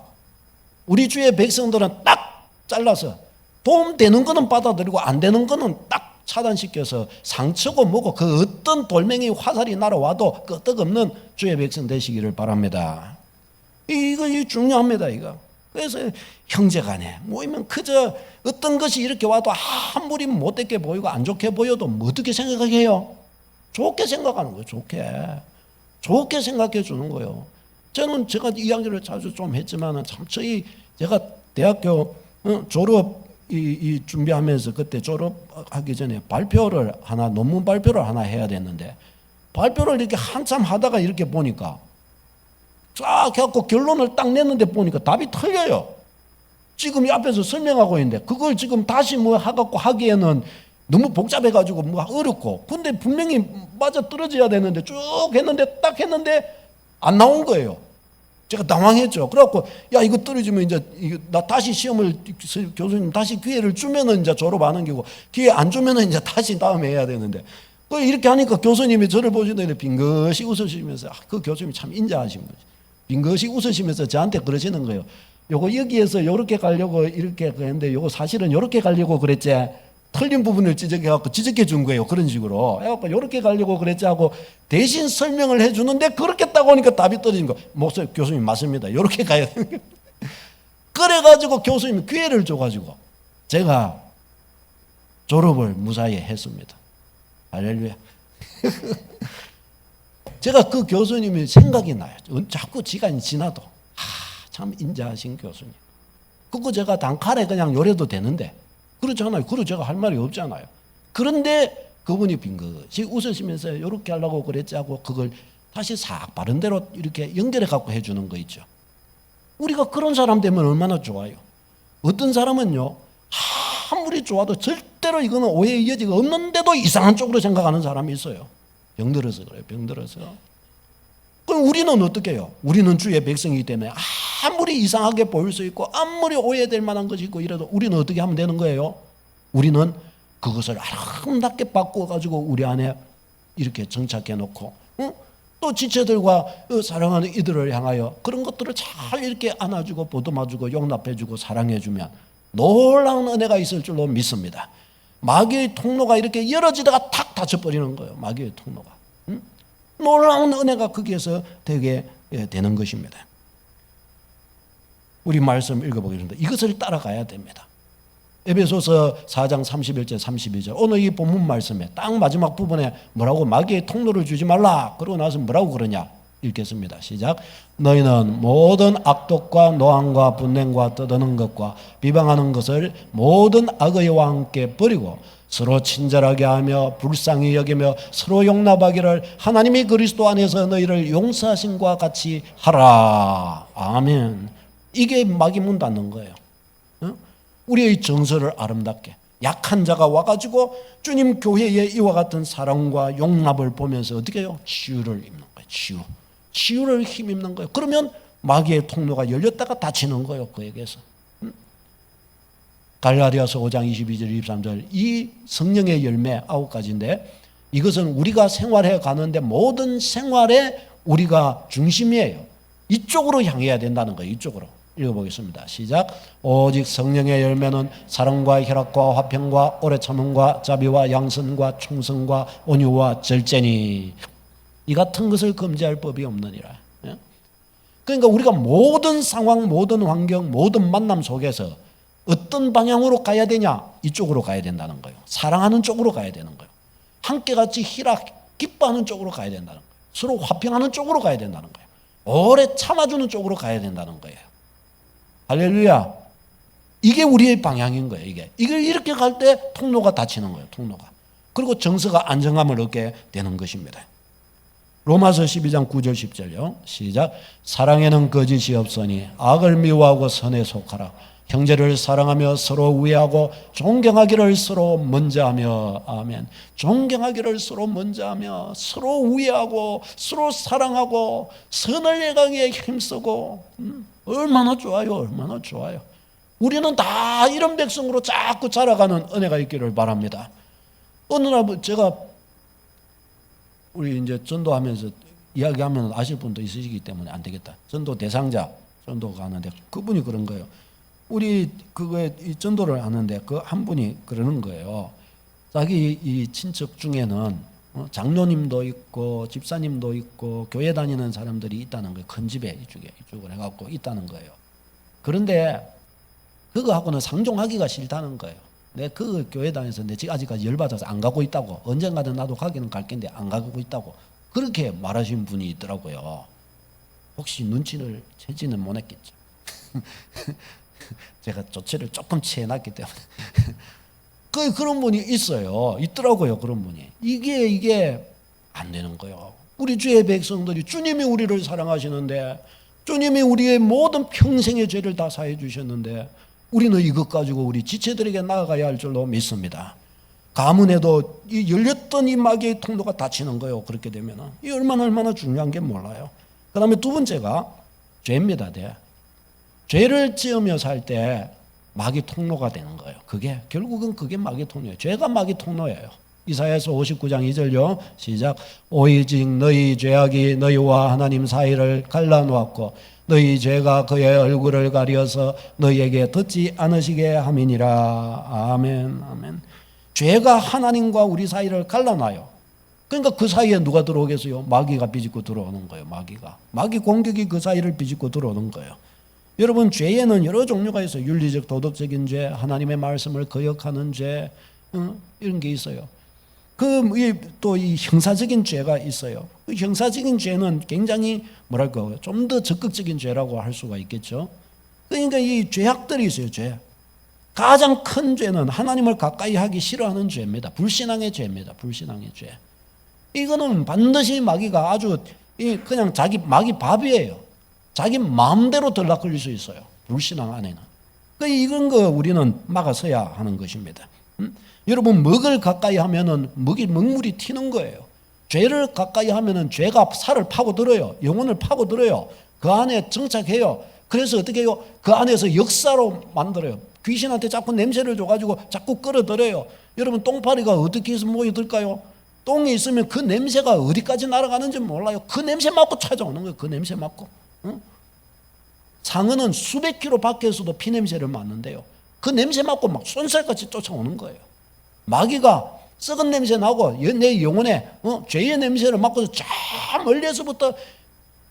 우리 주의 백성들은 딱 잘라서 도움되는 거는 받아들이고 안 되는 거는 딱 차단시켜서 상처고 뭐고 그 어떤 돌멩이 화살이 날아와도 끄떡없는 주의 백성 되시기를 바랍니다. 이거 중요합니다. 이거. 그래서 형제간에 모이면 그저 어떤 것이 이렇게 와도 아무리 못되게 보이고 안 좋게 보여도 뭐 어떻게 생각해요? 좋게 생각하는 거예요. 좋게 생각해 주는 거예요. 제가 이야기를 자주 좀 했지만 참 제가 대학교 졸업 준비하면서 그때 졸업하기 전에 논문 발표를 하나 해야 됐는데, 발표를 이렇게 한참 하다가 이렇게 보니까 쫙 해갖고 결론을 딱 냈는데 보니까 답이 틀려요. 지금 이 앞에서 설명하고 있는데 그걸 지금 다시 해갖고 하기에는 너무 복잡해가지고 어렵고, 근데 분명히 맞아 떨어져야 되는데 쭉 했는데 딱 했는데 안 나온 거예요. 제가 당황했죠. 그래갖고 이거 떨어지면 이제 나 다시 시험을 교수님 다시 기회를 주면은 이제 졸업하는 거고, 기회 안 주면은 이제 다시 다음에 해야 되는데, 이렇게 하니까 교수님이 저를 보시더니 빙긋이 웃으시면서 그 교수님이 참 인자하신 분이 빙긋이 웃으시면서 저한테 그러시는 거예요. 요거 여기에서 요렇게 가려고 이렇게 했는데 요거 사실은 요렇게 가려고 그랬지, 틀린 부분을 지적해갖고 지적해 준 거예요. 그런 식으로 해갖고 요렇게 가려고 그랬지 하고 대신 설명을 해주는데 그렇게 딱 오니까 답이 떨어진 거. 교수님 맞습니다. 요렇게 가야 되는 거예요. 그래가지고 교수님이 기회를 줘가지고 제가 졸업을 무사히 했습니다. 할렐루야. 제가 그 교수님이 생각이 나요. 자꾸 시간이 지나도 참 인자하신 교수님. 그거 제가 단칼에 그냥 요래도 되는데 그렇잖아요. 그리고 제가 할 말이 없잖아요. 그런데 그분이 빙긋이 웃으시면서 이렇게 하려고 그랬지 하고 그걸 다시 싹 바른 대로 이렇게 연결해 갖고 해주는 거 있죠. 우리가 그런 사람 되면 얼마나 좋아요. 어떤 사람은요, 아무리 좋아도 절대로 이거는 오해의 여지가 없는데도 이상한 쪽으로 생각하는 사람이 있어요. 병들어서 그래요. 병들어서. 그럼 우리는 어떻게 해요? 우리는 주의 백성이기 때문에 아무리 이상하게 보일 수 있고 아무리 오해될 만한 것이 있고 이래도 우리는 어떻게 하면 되는 거예요? 우리는 그것을 아름답게 바꿔가지고 우리 안에 이렇게 정착해 놓고, 또 지체들과 사랑하는 이들을 향하여 그런 것들을 잘 이렇게 안아주고 보듬어주고 용납해주고 사랑해주면 놀라운 은혜가 있을 줄로 믿습니다. 마귀의 통로가 이렇게 열어지다가 탁 닫혀버리는 거예요. 마귀의 통로가. 놀라운 은혜가 거기에서 되게 되는 것입니다. 우리 말씀 읽어보겠습니다. 이것을 따라가야 됩니다. 에베소서 4장 31절 32절 오늘 이 본문 말씀에 딱 마지막 부분에 뭐라고, 마귀의 통로를 주지 말라 그러고 나서 뭐라고 그러냐 읽겠습니다. 시작. 너희는 모든 악독과 노함과 분냉과 떠드는 것과 비방하는 것을 모든 악의와 함께 버리고 서로 친절하게 하며 불쌍히 여기며 서로 용납하기를 하나님이 그리스도 안에서 너희를 용서하신과 같이 하라. 아멘. 이게 마귀 문 닫는 거예요. 우리의 정서를 아름답게, 약한 자가 와가지고 주님 교회의 이와 같은 사랑과 용납을 보면서 어떻게 해요? 치유를 입는 거예요. 치유를 힘입는 거예요. 그러면 마귀의 통로가 열렸다가 닫히는 거예요. 그에게서. 갈라디아서 5장 22절 23절 이 성령의 열매 9가지인데 이것은 우리가 생활해 가는데 모든 생활에 우리가 중심이에요. 이쪽으로 향해야 된다는 거예요. 이쪽으로. 읽어보겠습니다. 시작. 오직 성령의 열매는 사랑과 혈압과 화평과 오래 참음과 자비와 양선과 충성과 온유와 절제니 이 같은 것을 금지할 법이 없느니라. 그러니까 우리가 모든 상황, 모든 환경, 모든 만남 속에서 어떤 방향으로 가야 되냐? 이쪽으로 가야 된다는 거예요. 사랑하는 쪽으로 가야 되는 거예요. 함께 같이 기뻐하는 쪽으로 가야 된다는 거예요. 서로 화평하는 쪽으로 가야 된다는 거예요. 오래 참아주는 쪽으로 가야 된다는 거예요. 할렐루야. 이게 우리의 방향인 거예요. 이걸 이렇게 갈 때 통로가 닫히는 거예요. 통로가. 그리고 정서가 안정감을 얻게 되는 것입니다. 로마서 12장 9절 10절요. 시작. 사랑에는 거짓이 없으니 악을 미워하고 선에 속하라. 형제를 사랑하며 서로 우애하고 존경하기를 서로 먼저 하며. 아멘. 존경하기를 서로 먼저 하며 서로 우애하고 서로 사랑하고 선을 행하기에 힘쓰고. 얼마나 좋아요. 얼마나 좋아요. 우리는 다 이런 백성으로 자꾸 자라가는 은혜가 있기를 바랍니다. 어느 날 제가 우리 이제 전도하면서 이야기하면 아실 분도 있으시기 때문에 안 되겠다. 전도 대상자 전도가 하는데 그분이 그런 거예요. 우리 그거에 이 전도를 하는데 그 한 분이 그러는 거예요. 자기 이 친척 중에는 장로님도 있고 집사님도 있고 교회 다니는 사람들이 있다는 거예요. 큰 집에 이쪽을 해갖고 있다는 거예요. 그런데 그거하고는 상종하기가 싫다는 거예요. 내 그 교회 다녀서 내 지금 아직까지 열받아서 안 가고 있다고. 언젠가든 나도 가기는 갈 텐데 안 가고 있다고. 그렇게 말하신 분이 있더라고요. 혹시 눈치를 채지는 못했겠죠. 제가 조치를 조금 취해놨기 때문에. 그런 분이 있어요. 있더라고요. 그런 분이. 이게 안 되는 거예요. 우리 주의 백성들이 주님이 우리를 사랑하시는데 주님이 우리의 모든 평생의 죄를 다 사해 주셨는데 우리는 이것 가지고 우리 지체들에게 나아가야 할 줄로 믿습니다. 가문에도 이 열렸던 이 마귀의 통로가 닫히는 거예요. 그렇게 되면은 이 얼마나 중요한 게 몰라요. 그 다음에 두 번째가 죄입니다. 죄를 지으며 살 때 마귀 통로가 되는 거예요. 결국은 그게 마귀 통로예요. 죄가 마귀 통로예요. 이사야서 59장 2절요. 시작. 오직 너희 죄악이 너희와 하나님 사이를 갈라놓았고 너희 죄가 그의 얼굴을 가려서 너희에게 듣지 않으시게 함이니라. 아멘. 아멘. 죄가 하나님과 우리 사이를 갈라놔요. 그러니까 그 사이에 누가 들어오겠어요? 마귀가 비집고 들어오는 거예요. 마귀 공격이 그 사이를 비집고 들어오는 거예요. 여러분, 죄에는 여러 종류가 있어요. 윤리적 도덕적인 죄, 하나님의 말씀을 거역하는 죄, 이런 게 있어요. 또 이 형사적인 죄가 있어요. 그 형사적인 죄는 굉장히 좀 더 적극적인 죄라고 할 수가 있겠죠. 그러니까 이 죄악들이 있어요. 죄. 가장 큰 죄는 하나님을 가까이 하기 싫어하는 죄입니다. 불신앙의 죄입니다. 불신앙의 죄. 이거는 반드시 마귀가 아주 그냥 마귀 밥이에요. 자기 마음대로 들락거릴 수 있어요. 불신앙 안에는. 이런 거 우리는 막아서야 하는 것입니다. 여러분, 먹을 가까이 하면은 먹물이 튀는 거예요. 죄를 가까이 하면은 죄가 살을 파고들어요. 영혼을 파고들어요. 그 안에 정착해요. 그래서 어떻게 해요? 그 안에서 역사로 만들어요. 귀신한테 자꾸 냄새를 줘가지고 자꾸 끌어들여요. 여러분, 똥파리가 어떻게 해서 모여들까요? 똥이 있으면 그 냄새가 어디까지 날아가는지 몰라요. 그 냄새 맡고 찾아오는 거예요. 그 냄새 맡고. 상어는 수백 킬로 밖에서도 피냄새를 맡는데요. 그 냄새 맡고 막 쏜살같이 쫓아오는 거예요. 마귀가 썩은 냄새 나고 내 영혼에 죄의 냄새를 맡고서 저 멀리에서부터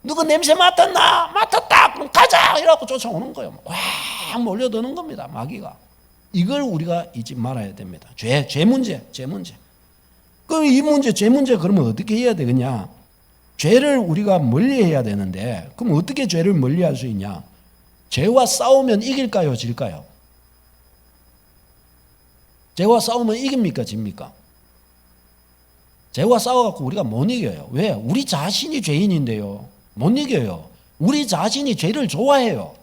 누구 냄새 맡았나? 맡았다! 그럼 가자! 이라고 쫓아오는 거예요. 확 몰려드는 겁니다. 마귀가. 이걸 우리가 잊지 말아야 됩니다. 죄 문제. 그럼 죄 문제 그러면 어떻게 해야 되겠냐? 죄를 우리가 멀리해야 되는데 그럼 어떻게 죄를 멀리할 수 있냐? 죄와 싸우면 이길까요? 질까요? 죄와 싸우면 이깁니까? 집니까? 죄와 싸워갖고 우리가 못 이겨요. 왜? 우리 자신이 죄인인데요. 못 이겨요. 우리 자신이 죄를 좋아해요.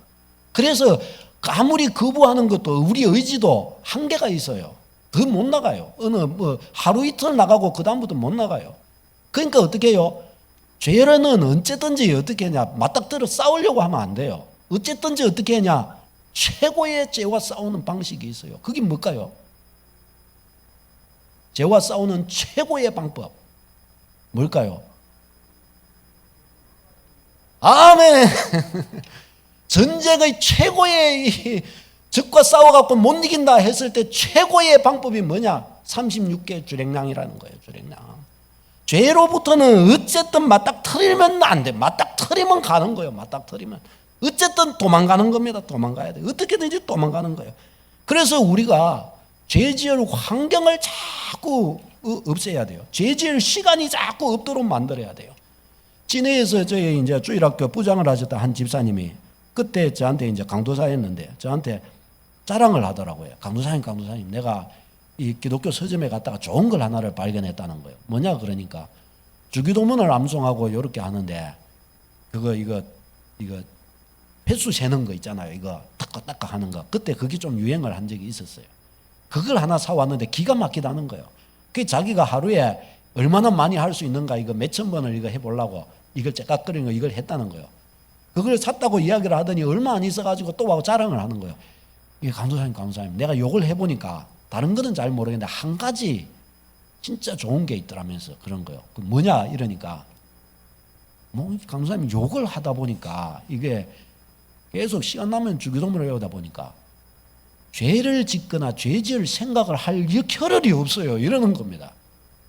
그래서 아무리 거부하는 것도 우리 의지도 한계가 있어요. 더 못 나가요. 하루 이틀 나가고 그 다음부터 못 나가요. 그러니까 어떻게 해요? 죄는 언제든지 어떻게 하냐? 맞닥뜨려 싸우려고 하면 안 돼요. 어쨌든지 어떻게 하냐? 최고의 죄와 싸우는 방식이 있어요. 그게 뭘까요? 죄와 싸우는 최고의 방법 뭘까요? 아멘. 전쟁의 최고의 적과 싸워갖고 못 이긴다 했을 때 최고의 방법이 뭐냐? 36개 주랭랑이라는 거예요. 주랭랑. 죄로부터는 어쨌든 맞닥뜨리면 안 돼. 맞닥뜨리면 가는 거예요. 맞닥뜨리면 어쨌든 도망가는 겁니다. 도망가야 돼. 어떻게든지 도망가는 거예요. 그래서 우리가 죄 지을 환경을 자꾸 없애야 돼요. 죄 지을 시간이 자꾸 없도록 만들어야 돼요. 진해에서 저희 이제 주일학교 부장을 하셨던 한 집사님이 그때 저한테 이제 강도사였는데 저한테 자랑을 하더라고요. 강도사님, 내가 이 기독교 서점에 갔다가 좋은 걸 하나를 발견했다는 거예요. 뭐냐 그러니까 주기도문을 암송하고 이렇게 하는데 이거 횟수 세는 거 있잖아요. 이거 딱딱딱 하는 거. 그때 그게 좀 유행을 한 적이 있었어요. 그걸 하나 사왔는데 기가 막히다는 거예요. 그 자기가 하루에 얼마나 많이 할 수 있는가 이거 몇천 번을 이거 해보려고 이걸 째깍거리는 거 이걸 했다는 거예요. 그걸 샀다고 이야기를 하더니 얼마 안 있어가지고 또 와서 자랑을 하는 거예요. 이게 강도사님 내가 요걸 해보니까 다른 거는 잘 모르겠는데 한 가지 진짜 좋은 게 있더라면서 그런 거예요. 그 뭐냐 이러니까 강도사님 요걸 하다 보니까 이게 계속 시간 나면 주기도문을 외우다 보니까 죄를 짓거나 죄 지을 생각을 할 겨를이 없어요 이러는 겁니다.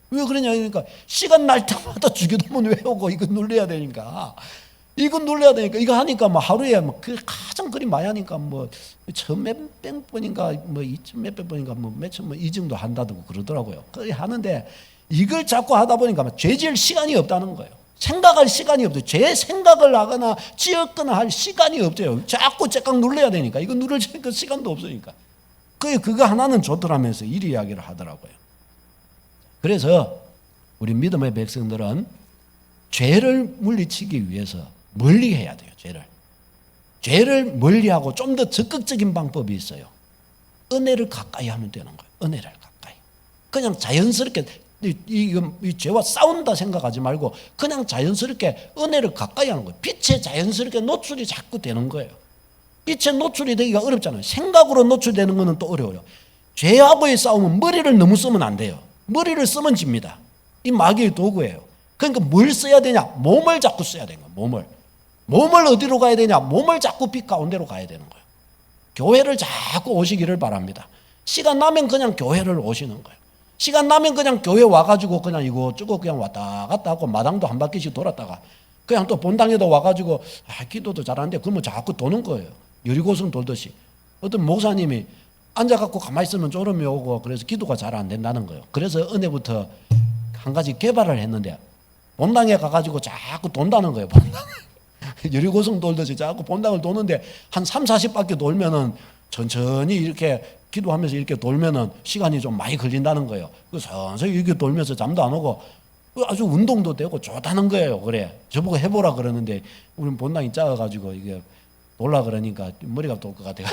왜 그러냐 그러니까 시간 날 때마다 주기도문 외우고 이거 눌러야 되니까 이거 하니까 뭐 하루에 그 가장 그리 많이 하니까 뭐 천몇백 번인가 뭐 이천 몇백 번인가 뭐 몇천 번 이 정도 한다고 그러더라고요. 그래 하는데 이걸 자꾸 하다 보니까 죄 지을 시간이 없다는 거예요. 생각할 시간이 없어요. 죄 생각을 하거나 지었거나 할 시간이 없어요. 자꾸 째깍 눌러야 되니까 이거 누를 시간도 없으니까 그거 하나는 좋더라면서 이리 이야기를 하더라고요. 그래서 우리 믿음의 백성들은 죄를 물리치기 위해서 멀리 해야 돼요. 죄를 멀리하고 좀 더 적극적인 방법이 있어요. 은혜를 가까이 하면 되는 거예요. 은혜를 가까이. 그냥 자연스럽게 이 죄와 싸운다 생각하지 말고 그냥 자연스럽게 은혜를 가까이 하는 거예요. 빛에 자연스럽게 노출이 자꾸 되는 거예요. 빛에 노출이 되기가 어렵잖아요. 생각으로 노출되는 거는 또 어려워요. 죄하고의 싸움은 머리를 너무 쓰면 안 돼요. 머리를 쓰면 집니다. 이 마귀의 도구예요. 그러니까 뭘 써야 되냐? 몸을 자꾸 써야 되는 거예요. 몸을 어디로 가야 되냐? 몸을 자꾸 빛 가운데로 가야 되는 거예요. 교회를 자꾸 오시기를 바랍니다. 시간 나면 그냥 교회를 오시는 거예요. 시간 나면 그냥 교회 와가지고 그냥 이거저거 그냥 왔다 갔다 하고 마당도 한 바퀴씩 돌았다가 그냥 또 본당에도 와가지고 기도도 잘하는데 그러면 자꾸 도는 거예요. 여리고성 돌듯이. 어떤 목사님이 앉아갖고 가만히 있으면 졸음이 오고 그래서 기도가 잘 안 된다는 거예요. 그래서 은혜부터 한 가지 개발을 했는데 본당에 가가지고 자꾸 돈다는 거예요. 여리고성 돌듯이 자꾸 본당을 도는데 한 3, 40바퀴 돌면은 천천히 이렇게 기도하면서 이렇게 돌면은 시간이 좀 많이 걸린다는 거예요. 그 서서히 이렇게 돌면서 잠도 안 오고 아주 운동도 되고 좋다는 거예요. 그래. 저보고 해보라 그러는데 우리는 본당이 작아가지고 이게 돌라 그러니까 머리가 돌 것 같아요.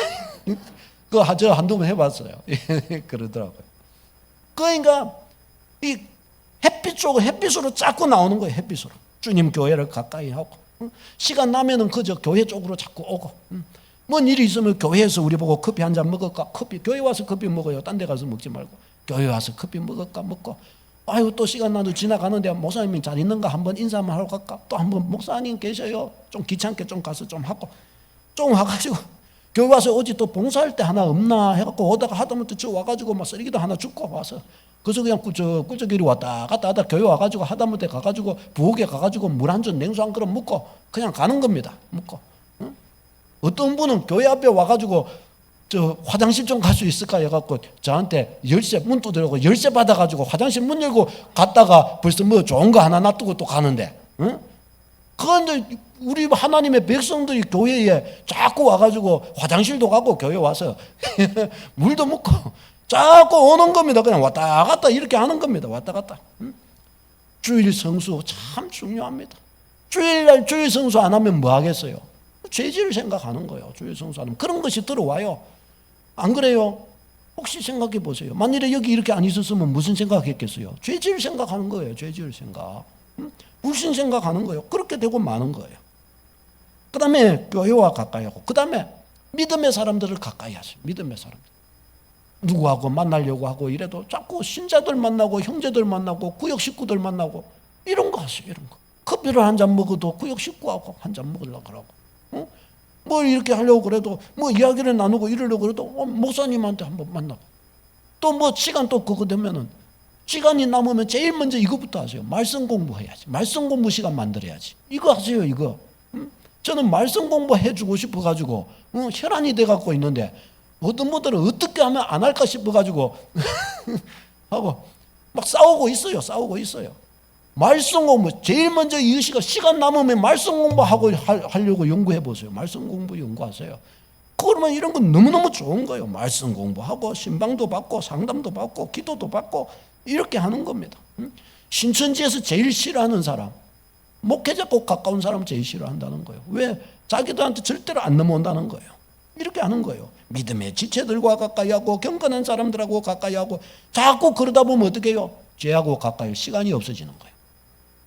저 한두 번 해봤어요. 그러더라고요. 그러니까 이 햇빛으로 자꾸 나오는 거예요. 햇빛으로. 주님 교회를 가까이 하고 시간 나면은 그저 교회 쪽으로 자꾸 오고 뭔 일이 있으면 교회에서 우리 보고 커피 한 잔 먹을까? 교회 와서 커피 먹어요. 딴 데 가서 먹지 말고 교회 와서 커피 먹을까? 먹고 아유 또 시간 나도 지나가는데 목사님이 잘 있는가 한번 인사 한번 하러 갈까? 또 한번 목사님 계셔요. 좀 귀찮게 좀 가서 좀 하고 좀 와가지고 교회 와서 어디 또 봉사할 때 하나 없나 해갖고 오다가 하다못해 저 와가지고 막 쓰레기도 하나 줍고 와서 그래서 그냥 꾸저끼리 왔다 갔다 하다 교회 와가지고 하다못해 가가지고 부엌에 가가지고 물 한 잔 냉수 한 그릇 먹고 그냥 가는 겁니다. 먹고 응? 어떤 분은 교회 앞에 와가지고 저 화장실 좀 갈 수 있을까 해갖고 저한테 열쇠 문 두드리고 열쇠 받아가지고 화장실 문 열고 갔다가 벌써 뭐 좋은 거 하나 놔두고 또 가는데 응? 그런데 우리 하나님의 백성들이 교회에 자꾸 와가지고 화장실도 가고 교회 와서 물도 먹고 자꾸 오는 겁니다. 그냥 왔다 갔다 이렇게 하는 겁니다. 왔다 갔다. 주일 성수 참 중요합니다. 주일날 주일 성수 안 하면 뭐 하겠어요? 죄질을 생각하는 거예요. 주일 성수 안 하면 그런 것이 들어와요. 안 그래요? 혹시 생각해 보세요. 만일에 여기 이렇게 안 있었으면 무슨 생각했겠어요? 죄질 생각하는 거예요. 죄질 생각. 불신 생각하는 거예요. 그렇게 되고 마는 거예요. 그 다음에 교회와 가까이 하고 그 다음에 믿음의 사람들을 가까이 하세요. 믿음의 사람들. 누구하고 만나려고 하고 이래도 자꾸 신자들 만나고 형제들 만나고 구역 식구들 만나고 이런 거 하세요. 이런 거. 커피를 한 잔 먹어도 구역 식구하고 한 잔 먹으려고 그러고 응? 뭐 이렇게 하려고 그래도 뭐 이야기를 나누고 이러려고 그래도 목사님한테 한번 만나고 또 뭐 시간 또 그거 되면은 시간이 남으면 제일 먼저 이거부터 하세요. 말씀 공부해야지. 말씀 공부 시간 만들어야지. 이거 하세요. 이거. 저는 말씀 공부 해주고 싶어가지고 혈안이 돼갖고 있는데 어떤 분들은 어떻게 하면 안 할까 싶어가지고 하고 막 싸우고 있어요. 말씀 공부 제일 먼저 이 시간 남으면 말씀 공부하고 하려고 연구해 보세요. 말씀 공부 연구하세요. 그러면 이런 건 너무너무 좋은 거예요. 말씀 공부하고 신방도 받고 상담도 받고 기도도 받고 이렇게 하는 겁니다. 신천지에서 제일 싫어하는 사람, 목회자 꼭 가까운 사람 제일 싫어한다는 거예요. 왜? 자기들한테 절대로 안 넘어온다는 거예요. 이렇게 하는 거예요. 믿음의 지체들과 가까이 하고 경건한 사람들하고 가까이 하고 자꾸 그러다 보면 어떻게 해요? 죄하고 가까이 할 시간이 없어지는 거예요.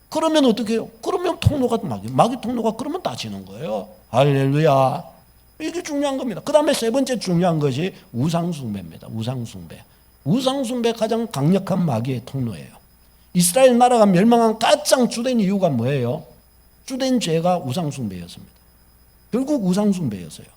그러면 어떻게 해요? 그러면 통로가 마귀 통로가 그러면 닫히는 거예요. 할렐루야. 이게 중요한 겁니다. 그 다음에 세 번째 중요한 것이 우상숭배입니다. 우상숭배. 우상숭배 가장 강력한 마귀의 통로예요. 이스라엘 나라가 멸망한 가장 주된 이유가 뭐예요? 주된 죄가 우상숭배였습니다. 결국 우상숭배였어요.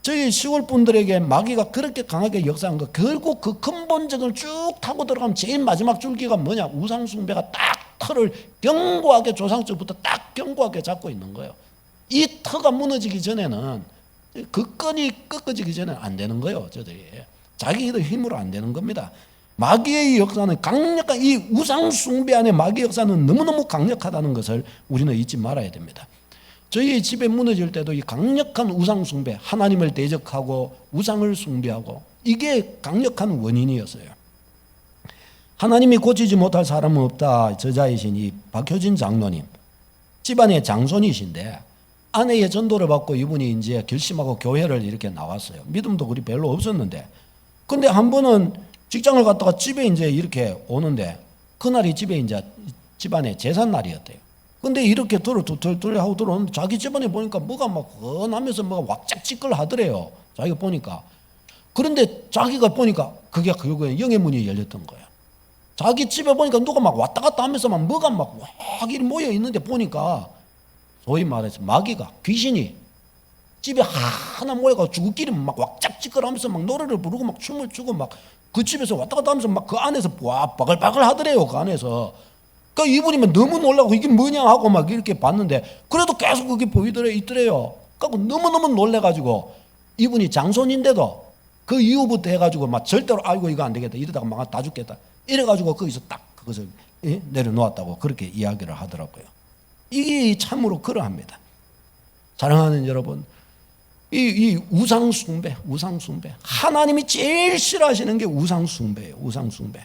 저희 시골 분들에게 마귀가 그렇게 강하게 역사한 거, 결국 그 근본적을 쭉 타고 들어가면 제일 마지막 줄기가 뭐냐? 우상숭배가 딱 틀을 견고하게 조상적부터 딱 견고하게 잡고 있는 거예요. 이 터가 무너지기 전에는, 그 끈이 꺾어지기 전에는 안 되는 거예요. 저들이 자기 힘으로 안 되는 겁니다. 마귀의 역사는 강력한, 이 우상숭배 안에 마귀의 역사는 너무너무 강력하다는 것을 우리는 잊지 말아야 됩니다. 저희 집에 무너질 때도 이 강력한 우상숭배, 하나님을 대적하고 우상을 숭배하고, 이게 강력한 원인이었어요. 하나님이 고치지 못할 사람은 없다 저자이신 이 박효진 장로님, 집안의 장손이신데 아내의 전도를 받고 이분이 이제 결심하고 교회를 이렇게 나왔어요. 믿음도 그리 별로 없었는데, 근데 한 번은 직장을 갔다가 집에 이제 이렇게 오는데, 그날이 집에 이제 집안의 제삿날이었대요. 근데 이렇게 덜덜 하고 들어오는데 자기 집안에 보니까 뭐가 막 헌하면서 뭐가 왁짝지껄 하더래요. 자기가 보니까. 그런데 자기가 보니까 그게 결국에 영의 문이 열렸던 거예요. 자기 집에 보니까 누가 막 왔다 갔다 하면서 막 뭐가 막 확 이렇게 모여 있는데, 보니까 소위 말해서 마귀가, 귀신이 집에 하나 모여가지고 주구끼리 막 왁짝지껄 하면서 막 노래를 부르고 막 춤을 추고 막 그 집에서 왔다 갔다 하면서 막 그 안에서 와 바글바글 하더래요. 그 안에서. 그러니까 이분이면 너무 놀라고 이게 뭐냐 하고 막 이렇게 봤는데, 그래도 계속 그게 있더래요. 그러니까 너무너무 놀래가지고 이분이 장손인데도 그 이후부터 해가지고 막 절대로 아이고 이거 안 되겠다, 이러다가 막 다 죽겠다 이래가지고 거기서 딱 그것을 내려놓았다고 그렇게 이야기를 하더라고요. 이게 참으로 그러합니다. 사랑하는 여러분, 이 우상숭배, 하나님이 제일 싫어하시는 게 우상숭배예요. 우상숭배.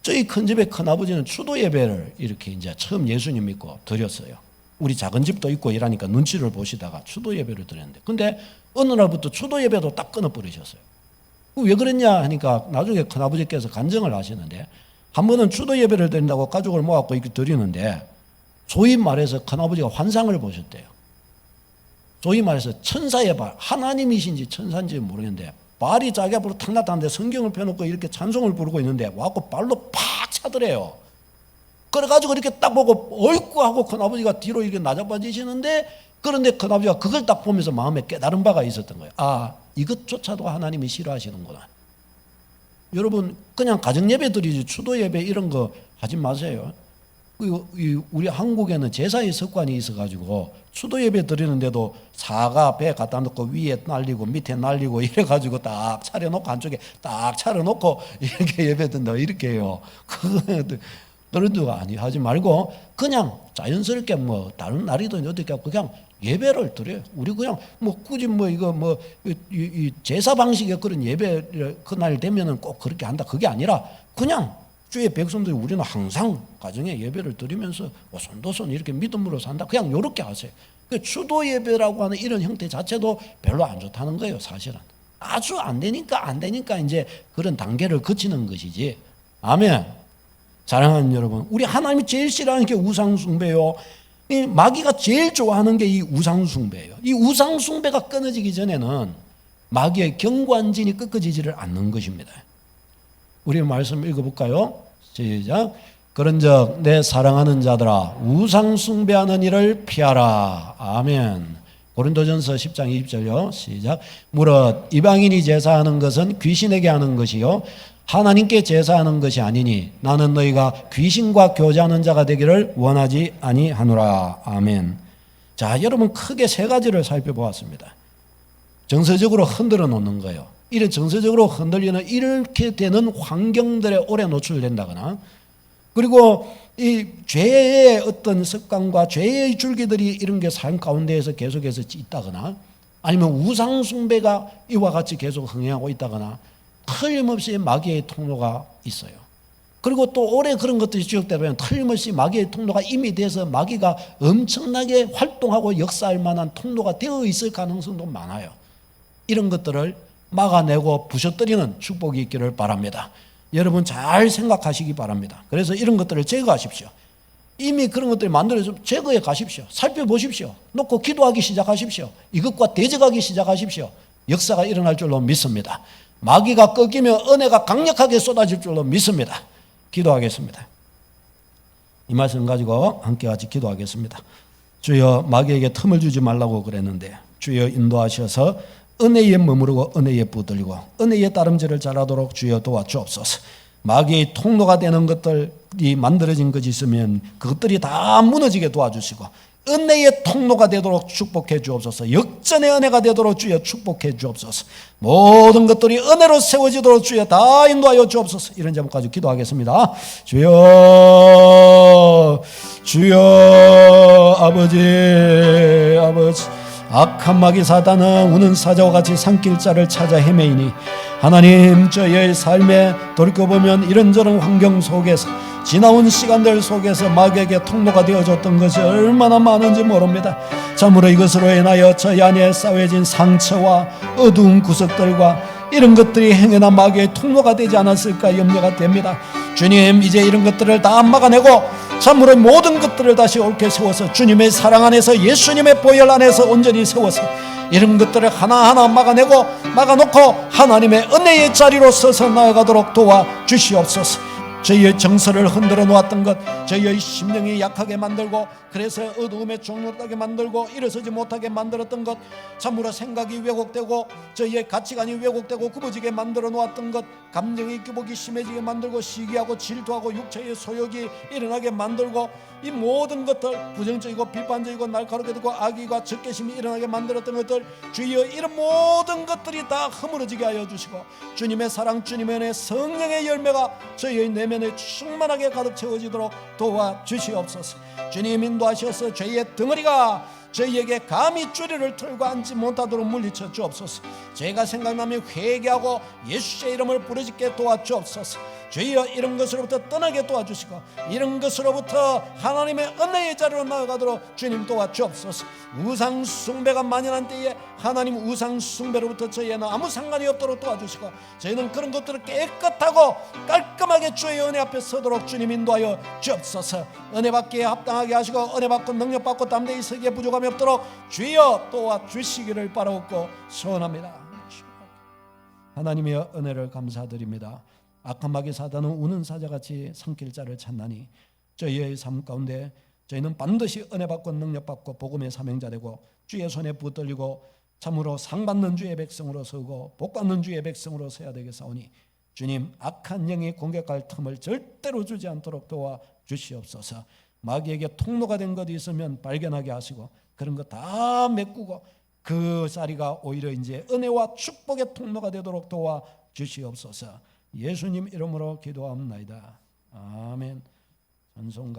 저희 큰 집의 큰아버지는 추도 예배를 이렇게 이제 처음 예수님 믿고 드렸어요. 우리 작은 집도 있고 이러니까 눈치를 보시다가 추도 예배를 드렸는데, 근데 어느 날부터 추도 예배도 딱 끊어버리셨어요. 왜 그랬냐 하니까 나중에 큰아버지께서 간증을 하시는데, 한 번은 추도 예배를 드린다고 가족을 모아서 이렇게 드리는데, 소위 말해서 큰아버지가 환상을 보셨대요. 소위 말해서 천사의 발, 하나님이신지 천사인지 모르겠는데 발이 자기 앞으로 탁 나타났는데 성경을 펴놓고 이렇게 찬송을 부르고 있는데 와갖고 발로 팍 차더래요. 그래가지고 이렇게 딱 보고 어이쿠 하고 큰아버지가 뒤로 이렇게 나자빠지시는데, 그런데 큰아버지가 그걸 딱 보면서 마음에 깨달은 바가 있었던 거예요. 아, 이것조차도 하나님이 싫어하시는구나. 여러분, 그냥 가정예배 드리지 추도 예배 이런 거 하지 마세요. 우리 한국에는 제사의 습관이 있어가지고 추도 예배 드리는데도 사과 배 갖다 놓고 위에 날리고 밑에 날리고 이래가지고 딱 차려놓고 한쪽에 딱 차려놓고 이렇게 예배 드린다 이렇게 해요. 그런 거 아니 하지 말고 그냥 자연스럽게 뭐 다른 날이든 어떻게 하고 그냥 예배를 드려요. 우리 그냥 뭐 굳이 뭐 이거 뭐 이 제사 방식의 그런 예배를 그날 되면은 꼭 그렇게 한다 그게 아니라, 그냥 주의 백성들이 우리는 항상 가정에 예배를 드리면서 오손도손 이렇게 믿음으로 산다. 그냥 이렇게 하세요. 그 추도 예배라고 하는 이런 형태 자체도 별로 안 좋다는 거예요. 사실은 아주 안 되니까 이제 그런 단계를 거치는 것이지. 아멘. 사랑하는 여러분, 우리 하나님이 제일 싫어하는 게 우상숭배요. 이 마귀가 제일 좋아하는 게 이 우상숭배예요. 이 우상숭배가 끊어지기 전에는 마귀의 견고한 진이 꺾어지지를 않는 것입니다. 우리 말씀 읽어볼까요? 시작. 그런즉 내 사랑하는 자들아 우상숭배하는 일을 피하라. 아멘. 고린도전서 10장 20절요. 시작. 무릇 이방인이 제사하는 것은 귀신에게 하는 것이요 하나님께 제사하는 것이 아니니 나는 너희가 귀신과 교제하는 자가 되기를 원하지 아니하노라. 아멘. 자, 여러분 크게 세 가지를 살펴보았습니다. 정서적으로 흔들어 놓는 거예요. 이런 정서적으로 흔들리는 이렇게 되는 환경들에 오래 노출된다거나, 그리고 이 죄의 어떤 습관과 죄의 줄기들이 이런 게 삶 가운데에서 계속해서 있다거나, 아니면 우상숭배가 이와 같이 계속 흥행하고 있다거나, 틀림없이 마귀의 통로가 있어요. 그리고 또 오래 그런 것들이 지속되다 보면 틀림없이 마귀의 통로가 이미 돼서 마귀가 엄청나게 활동하고 역사할 만한 통로가 되어 있을 가능성도 많아요. 이런 것들을 막아내고 부셔뜨리는 축복이 있기를 바랍니다. 여러분 잘 생각하시기 바랍니다. 그래서 이런 것들을 제거하십시오. 이미 그런 것들이 만들어져 제거해 가십시오. 살펴보십시오. 놓고 기도하기 시작하십시오. 이것과 대적하기 시작하십시오. 역사가 일어날 줄로 믿습니다. 마귀가 꺾이면 은혜가 강력하게 쏟아질 줄로 믿습니다. 기도하겠습니다. 이 말씀 가지고 함께 같이 기도하겠습니다. 주여, 마귀에게 틈을 주지 말라고 그랬는데 주여 인도하셔서 은혜에 머무르고 은혜에 붙들리고 은혜의 따름질을 잘하도록 주여 도와주옵소서. 마귀의 통로가 되는 것들이 만들어진 것이 있으면 그것들이 다 무너지게 도와주시고 은혜의 통로가 되도록 축복해 주옵소서. 역전의 은혜가 되도록 주여 축복해 주옵소서. 모든 것들이 은혜로 세워지도록 주여 다 인도하여 주옵소서. 이런 제목까지 기도하겠습니다. 주여, 주여, 아버지, 악한 마귀 사단은 우는 사자와 같이 산길자를 찾아 헤매이니 하나님, 저의 삶에 돌이켜보면 이런저런 환경 속에서 지나온 시간들 속에서 마귀에게 통로가 되어줬던 것이 얼마나 많은지 모릅니다. 참으로 이것으로 인하여 저희 안에 쌓여진 상처와 어두운 구석들과 이런 것들이 행여나 마귀의 통로가 되지 않았을까 염려가 됩니다. 주님, 이제 이런 것들을 다 막아내고 참으로 모든 것들을 다시 옳게 세워서 주님의 사랑 안에서 예수님의 보혈 안에서 온전히 세워서 이런 것들을 하나하나 막아놓고 하나님의 은혜의 자리로 서서 나아가도록 도와주시옵소서. 저희의 정서를 흔들어 놓았던 것, 저희의 심령이 약하게 만들고 그래서 어두움에 종로하게 만들고 일어서지 못하게 만들었던 것, 참으로 생각이 왜곡되고 저희의 가치관이 왜곡되고 굽어지게 만들어 놓았던 것, 감정의 기복이 심해지게 만들고 시기하고 질투하고 육체의 소욕이 일어나게 만들고 이 모든 것들 부정적이고 비판적이고 날카롭게 되고 악의가 적개심이 일어나게 만들었던 것들, 주여 이런 모든 것들이 다 허물어지게 하여 주시고 주님의 사랑, 주님의 은혜, 성령의 열매가 저희의 내면에 충만하게 가득 채워지도록 도와주시옵소서. 주님 인도하셔서 죄의 덩어리가 저희에게 감히 쭈리를 틀고 앉지 못하도록 물리쳐 주옵소서. 죄가 생각나면 회개하고 예수의 이름을 부르짖게 도와주옵소서. 주여 이런 것으로부터 떠나게 도와주시고 이런 것으로부터 하나님의 은혜의 자리로 나아가도록 주님 도와주옵소서. 우상 숭배가 만연한 때에 하나님 우상 숭배로부터 저희에는 아무 상관이 없도록 도와주시고 저희는 그런 것들을 깨끗하고 깔끔하게 주의 은혜 앞에 서도록 주님 인도하여 주옵소서. 은혜 받기에 합당하게 하시고 은혜 받고 능력 받고 담대히 서기에 부족함이 없도록 주여 도와주시기를 바라옵고 소원합니다. 하나님의 은혜를 감사드립니다. 악한 마귀 사단은 우는 사자같이 산길자를 찾나니 저희의 삶 가운데 저희는 반드시 은혜 받고 능력 받고 복음의 사명자 되고 주의 손에 붙들리고 참으로 상 받는 주의 백성으로 서고 복 받는 주의 백성으로 서야 되겠사오니 주님, 악한 영이 공격할 틈을 절대로 주지 않도록 도와주시옵소서. 마귀에게 통로가 된 것이 있으면 발견하게 하시고 그런 거 다 메꾸고 그 자리가 오히려 이제 은혜와 축복의 통로가 되도록 도와주시옵소서. 예수님 이름으로 기도합니다. 아멘. 찬송